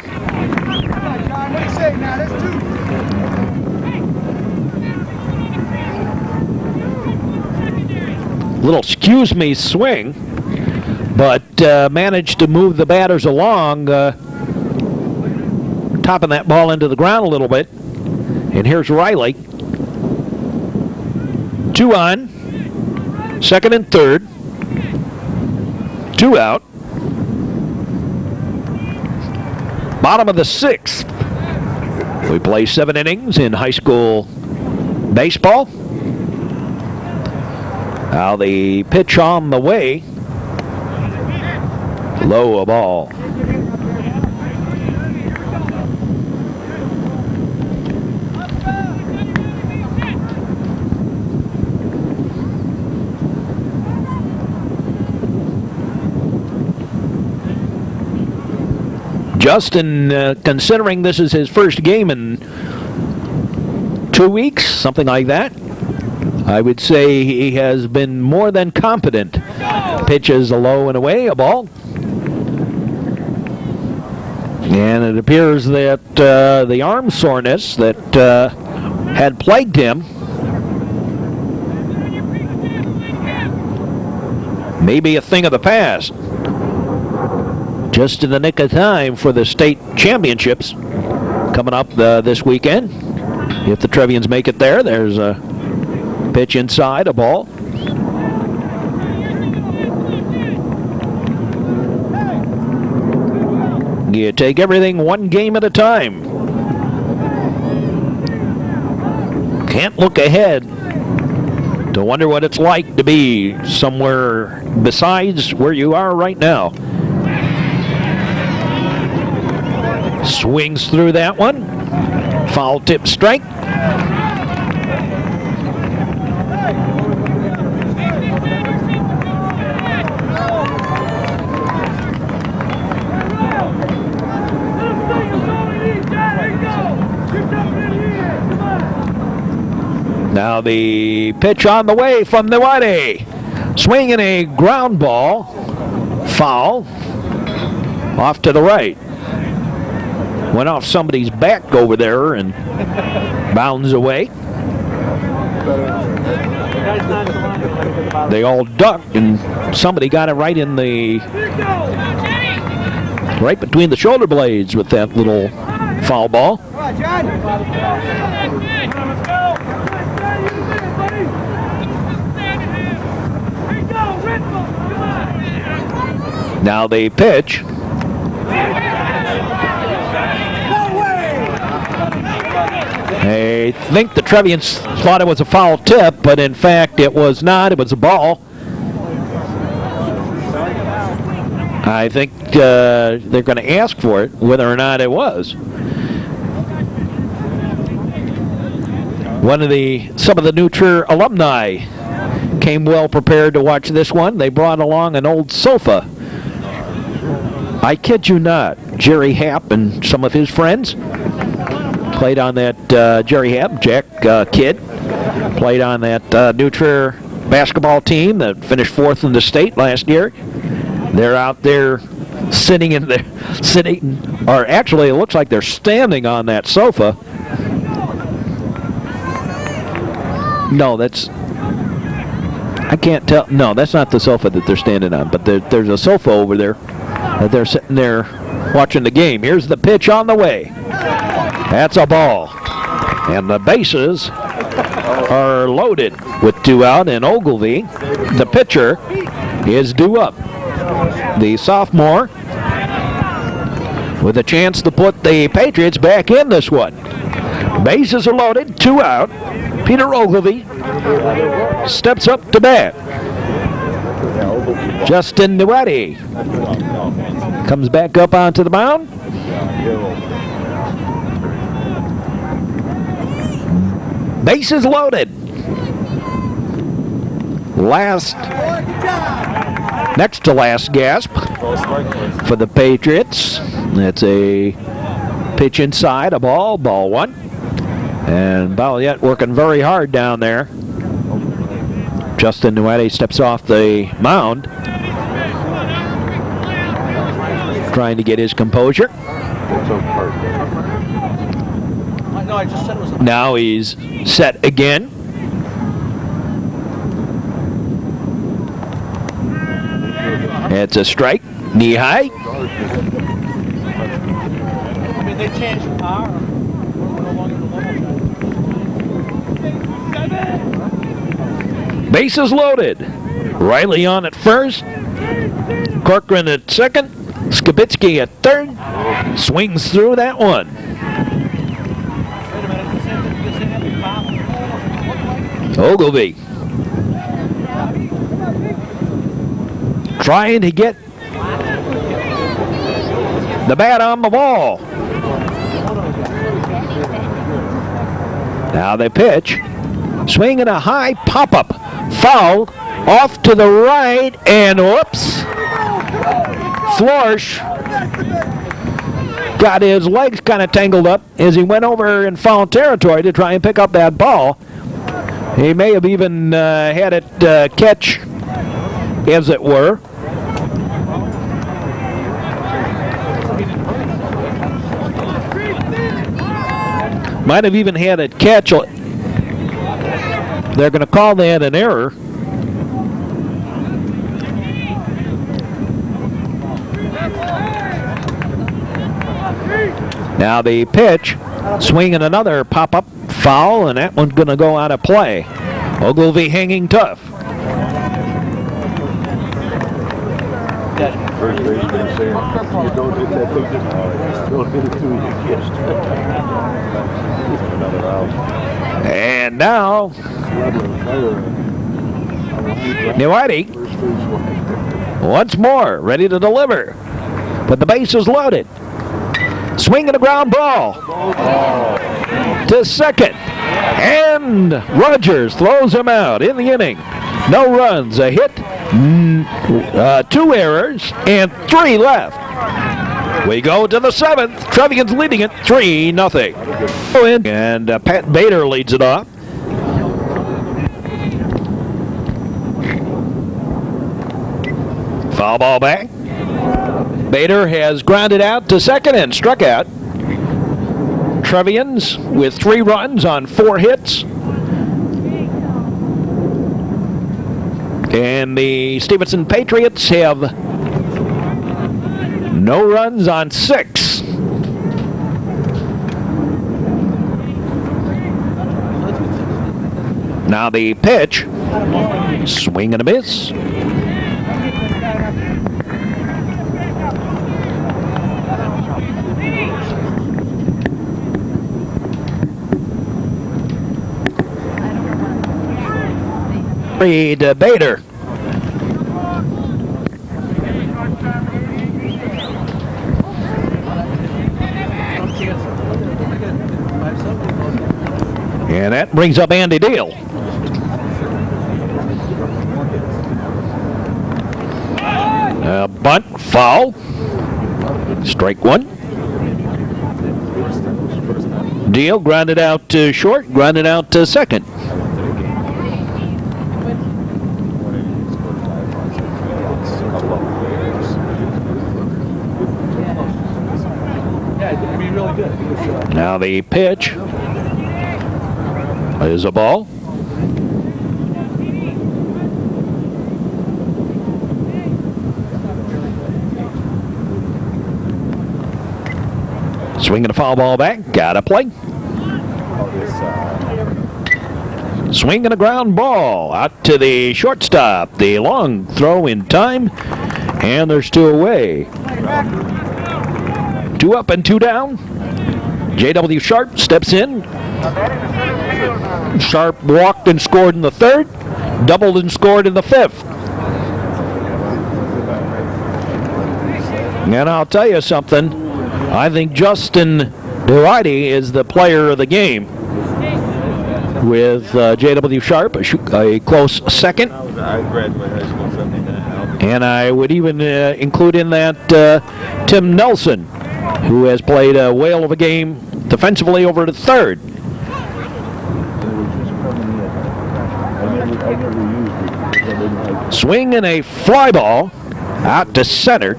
Little excuse me swing, but managed to move the batters along, topping that ball into the ground a little bit. And here's Riley. 2 on, 2nd and 3rd. 2 out. Bottom of the 6th. We play 7 innings in high school baseball. Now the pitch on the way. Low a ball. Justin, considering this is his first game in 2 weeks, something like that, I would say he has been more than competent. Pitches a low and away, a ball. And it appears that the arm soreness that had plagued him may be a thing of the past. Just in the nick of time for the state championships coming up this weekend. If the Trevians make it there, there's a pitch inside, a ball. You take everything one game at a time. Can't look ahead to wonder what it's like to be somewhere besides where you are right now. Swings through that one. Foul tip strike. Now the pitch on the way from the righty. Swinging a ground ball. Foul. Off to the right. Went off somebody's back over there and bounds away. They all ducked and somebody got it right in the right between the shoulder blades with that little foul ball. Now they pitch. I think the Trevians thought it was a foul tip, but in fact it was not. It was a ball. I think they're going to ask for it, whether or not it was. Some of the new Trier alumni came well prepared to watch this one. They brought along an old sofa. I kid you not. Jerry Happ and some of his friends played on that. Jerry Happ, Jack Kidd, played on that new Trier basketball team that finished 4th in the state last year. They're out there sitting, or actually it looks like they're standing on that sofa. No, I can't tell. No, that's not the sofa that they're standing on, but there's a sofa over there that they're sitting there watching the game. Here's the pitch on the way. That's a ball. And the bases are loaded with 2 out, and Ogilvie, the pitcher, is due up. The sophomore with a chance to put the Patriots back in this one. Bases are loaded, 2 out. Peter Ogilvy steps up to bat. Justin Nuwadi comes back up onto the mound. Bases loaded. Next to last gasp for the Patriots. It's a pitch inside, a ball 1. And Balliet working very hard down there. Justin Nuwadi steps off the mound, trying to get his composure. Now he's set again. It's a strike, knee high. I mean, they changed our. Bases loaded. Riley on at first. Corcoran at second. Skibitsky at third. Swings through that one. Ogilvy trying to get the bat on the ball. Now they pitch. Swinging a high pop-up. Foul off to the right, and whoops. Florsch got his legs kind of tangled up as he went over in foul territory to try and pick up that ball. He may have even had it catch, as it were. Might have even had it catch. They're going to call that an error. Now the pitch, swinging another pop-up foul, and that one's going to go out of play. Ogilvy hanging tough. First baseman saying, you don't hit that thing just don't hit it till you get another out. And now Nuwadi once more ready to deliver, but the base is loaded. Swinging a ground ball to second, and Rogers throws him out in the inning. No runs, a hit, 2 errors, and 3 left. We go to the 7th. Trevians leading it 3-0. And Pat Bader leads it off. Foul ball back. Bader has grounded out to second and struck out. Trevians with 3 runs on 4 hits. And the Stevenson Patriots have no runs on 6. Now the pitch. Swing and a miss. To Bader. And that brings up Andy Deal. Bunt, foul. Strike 1. Deal grounded out to short, grounded out to second. Now the pitch is a ball. Swinging a foul ball back, got a play. Swinging a ground ball out to the shortstop. The long throw in time, and there's 2 away. 2 up and 2 down. J.W. Sharp steps in. Sharp walked and scored in the third, doubled and scored in the fifth. And I'll tell you something, I think Justin Duarte is the player of the game, with J.W. Sharp a close second. I graduated high school in 79. And I would even include in that Tim Nelson, who has played a whale of a game defensively over to third. Swing and a fly ball out to center.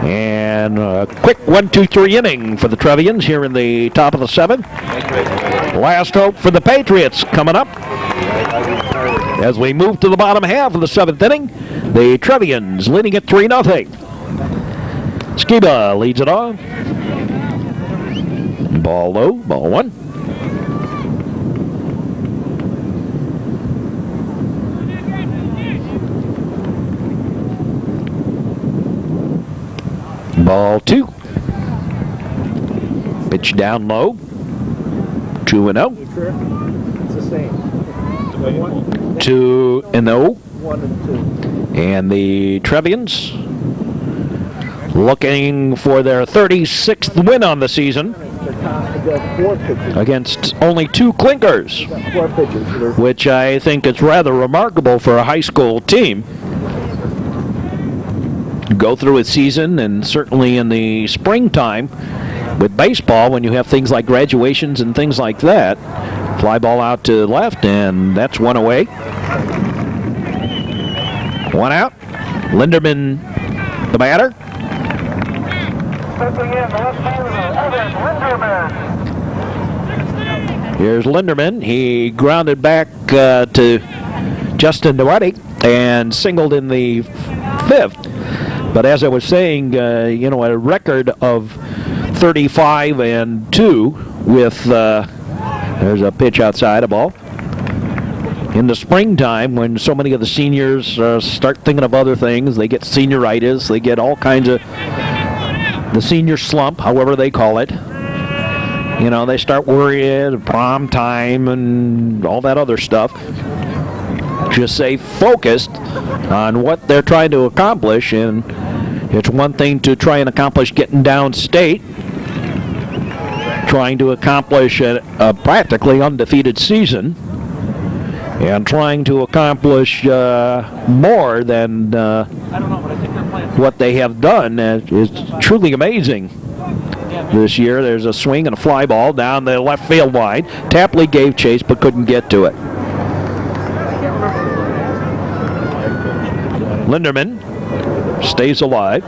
And a quick 1-2-3 inning for the Trevians here in the top of the seventh. Last hope for the Patriots coming up. As we move to the bottom half of the seventh inning, the Trevians leading at 3-0. Skiba leads it off. Ball low, ball one. Ball two. Pitch down low. 2-0. It's the same. 2-0. 1 and 2. And the Trevians looking for their 36th win on the season against only 2 clinkers, which I think is rather remarkable for a high school team. Go through a season, and certainly in the springtime with baseball, when you have things like graduations and things like that, fly ball out to left, and that's one away. One out. Linderman, the batter. Here's Linderman. He grounded back to Justin Duarte and singled in the fifth. But as I was saying, a record of 35-2 with, there's a pitch outside, a ball. In the springtime, when so many of the seniors start thinking of other things, they get senioritis, they get all kinds of, the senior slump, however they call it. They start worrying, prom time and all that other stuff. Just stay focused on what they're trying to accomplish, and it's one thing to try and accomplish getting downstate, trying to accomplish a practically undefeated season, and trying to accomplish more than what they have done is truly amazing. This year, there's a swing and a fly ball down the left field line. Tapley gave chase but couldn't get to it. Linderman stays alive.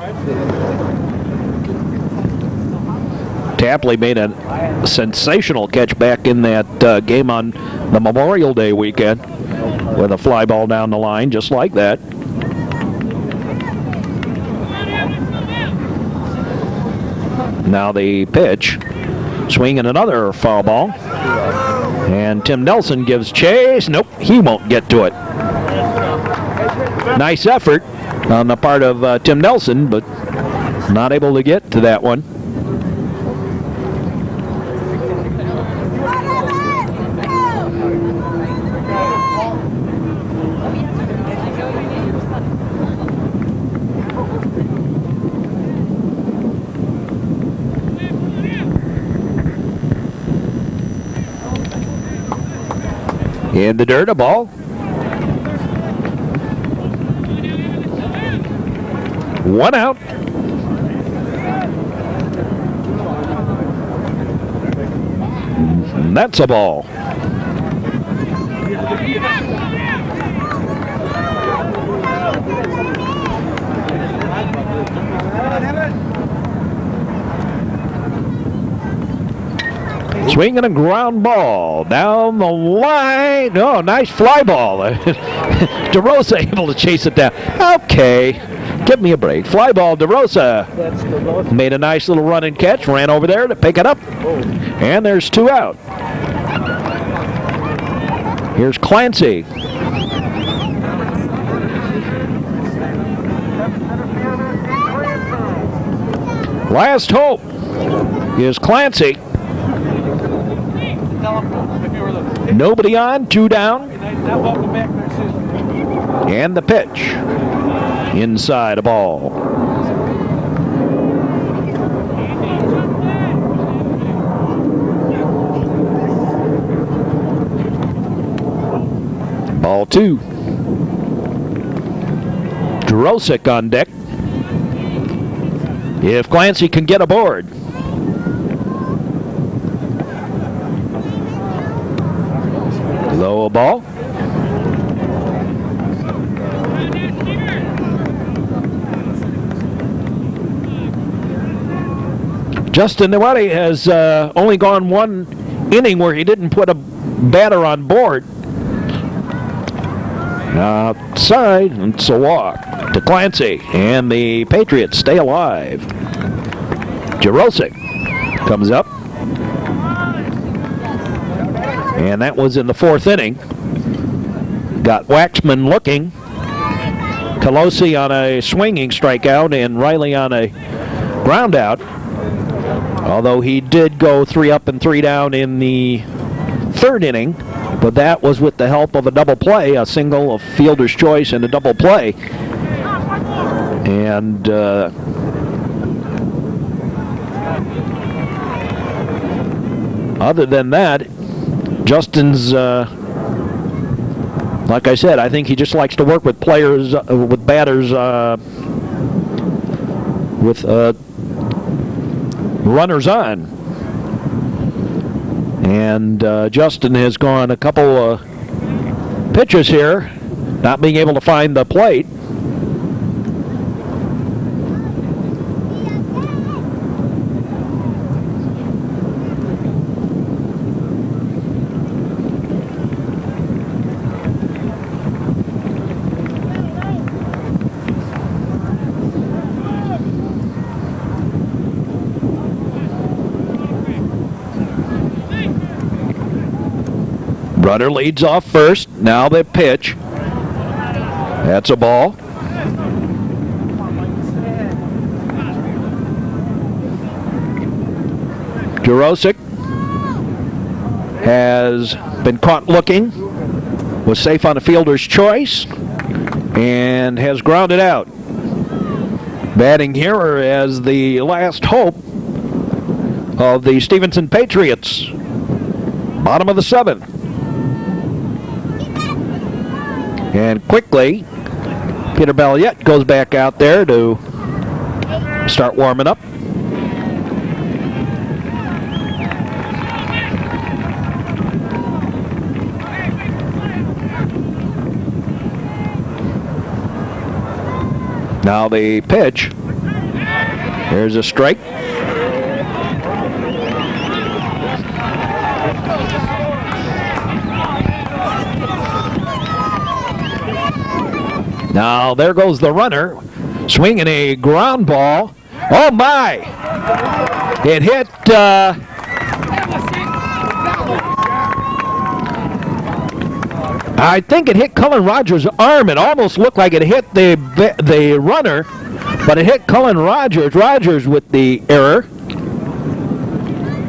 Tapley made a sensational catch back in that game on the Memorial Day weekend with a fly ball down the line just like that. Now the pitch, swing and another foul ball, and Tim Nelson gives chase. Nope, he won't get to it. Nice effort on the part of Tim Nelson, but not able to get to that one. In the dirt, a ball. One out. And that's a ball. Swinging a ground ball down the line. Oh, nice fly ball. DeRosa able to chase it down. Okay, give me a break. Fly ball, DeRosa made a nice little run and catch, ran over there to pick it up. And there's 2 out. Here's Clancy. Last hope is Clancy. tell him if you were the... Nobody on, 2 down. Now welcome back there, Susan. And the pitch. Inside a ball. Ball 2. Drosik on deck. If Clancy can get aboard. Low ball. Justin Newati has only gone 1 inning where he didn't put a batter on board. Outside, it's a walk to Clancy, and the Patriots stay alive. Jarosik comes up, and that was in the 4th inning. Got Waxman looking, Colosi on a swinging strikeout, and Riley on a ground out. Although he did go 3 up and 3 down in the 3rd inning, but that was with the help of a double play, a single, a fielder's choice, and a double play. And other than that, Justin's, like I said, I think he just likes to work with players, with batters, with runners on. And Justin has gone a couple pitches here, not being able to find the plate. Runner leads off first. Now the pitch. That's a ball. Jarosik has been caught looking, was safe on a fielder's choice, and has grounded out. Batting here as the last hope of the Stevenson Patriots. Bottom of the 7th. And quickly, Peter Balliet goes back out there to start warming up. Now the pitch. There's a strike. Now there goes the runner, swinging a ground ball. Oh my! It hit I think it hit Cullen Rogers' arm. It almost looked like it hit the runner, but it hit Cullen Rogers. Rogers with the error.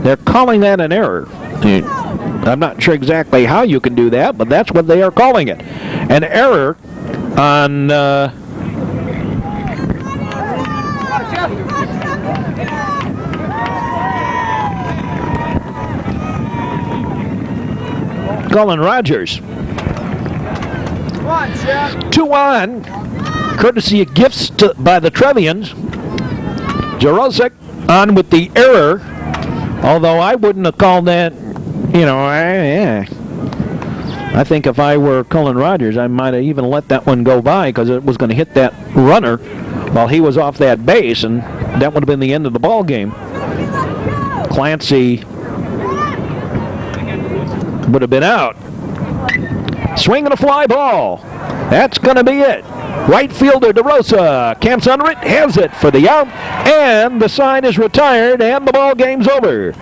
They're calling that an error. I'm not sure exactly how you can do that, but that's what they are calling it. An error on Cullen Rogers. 2 on, courtesy of gifts by the Trevians. Jarosik on with the error, although I wouldn't have called that, you know, I think if I were Cullen Rogers, I might have even let that one go by because it was going to hit that runner while he was off that base, and that would have been the end of the ball game. Clancy would have been out. Swinging a fly ball. That's going to be it. Right fielder DeRosa camps under it, has it for the out, and the side is retired, and the ball game's over.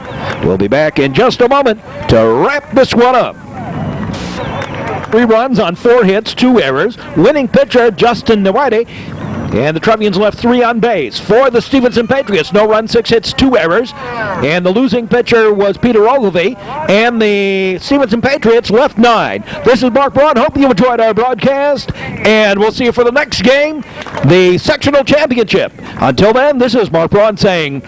We'll be back in just a moment to wrap this one up. 3 runs on 4 hits, 2 errors. Winning pitcher Justin Newati And the Trevians left 3 on base. For the Stevenson Patriots, no run, 6 hits, 2 errors. And the losing pitcher was Peter Ogilvie. And the Stevenson Patriots left 9. This is Mark Braun. Hope you enjoyed our broadcast. And we'll see you for the next game, the sectional championship. Until then, this is Mark Braun saying,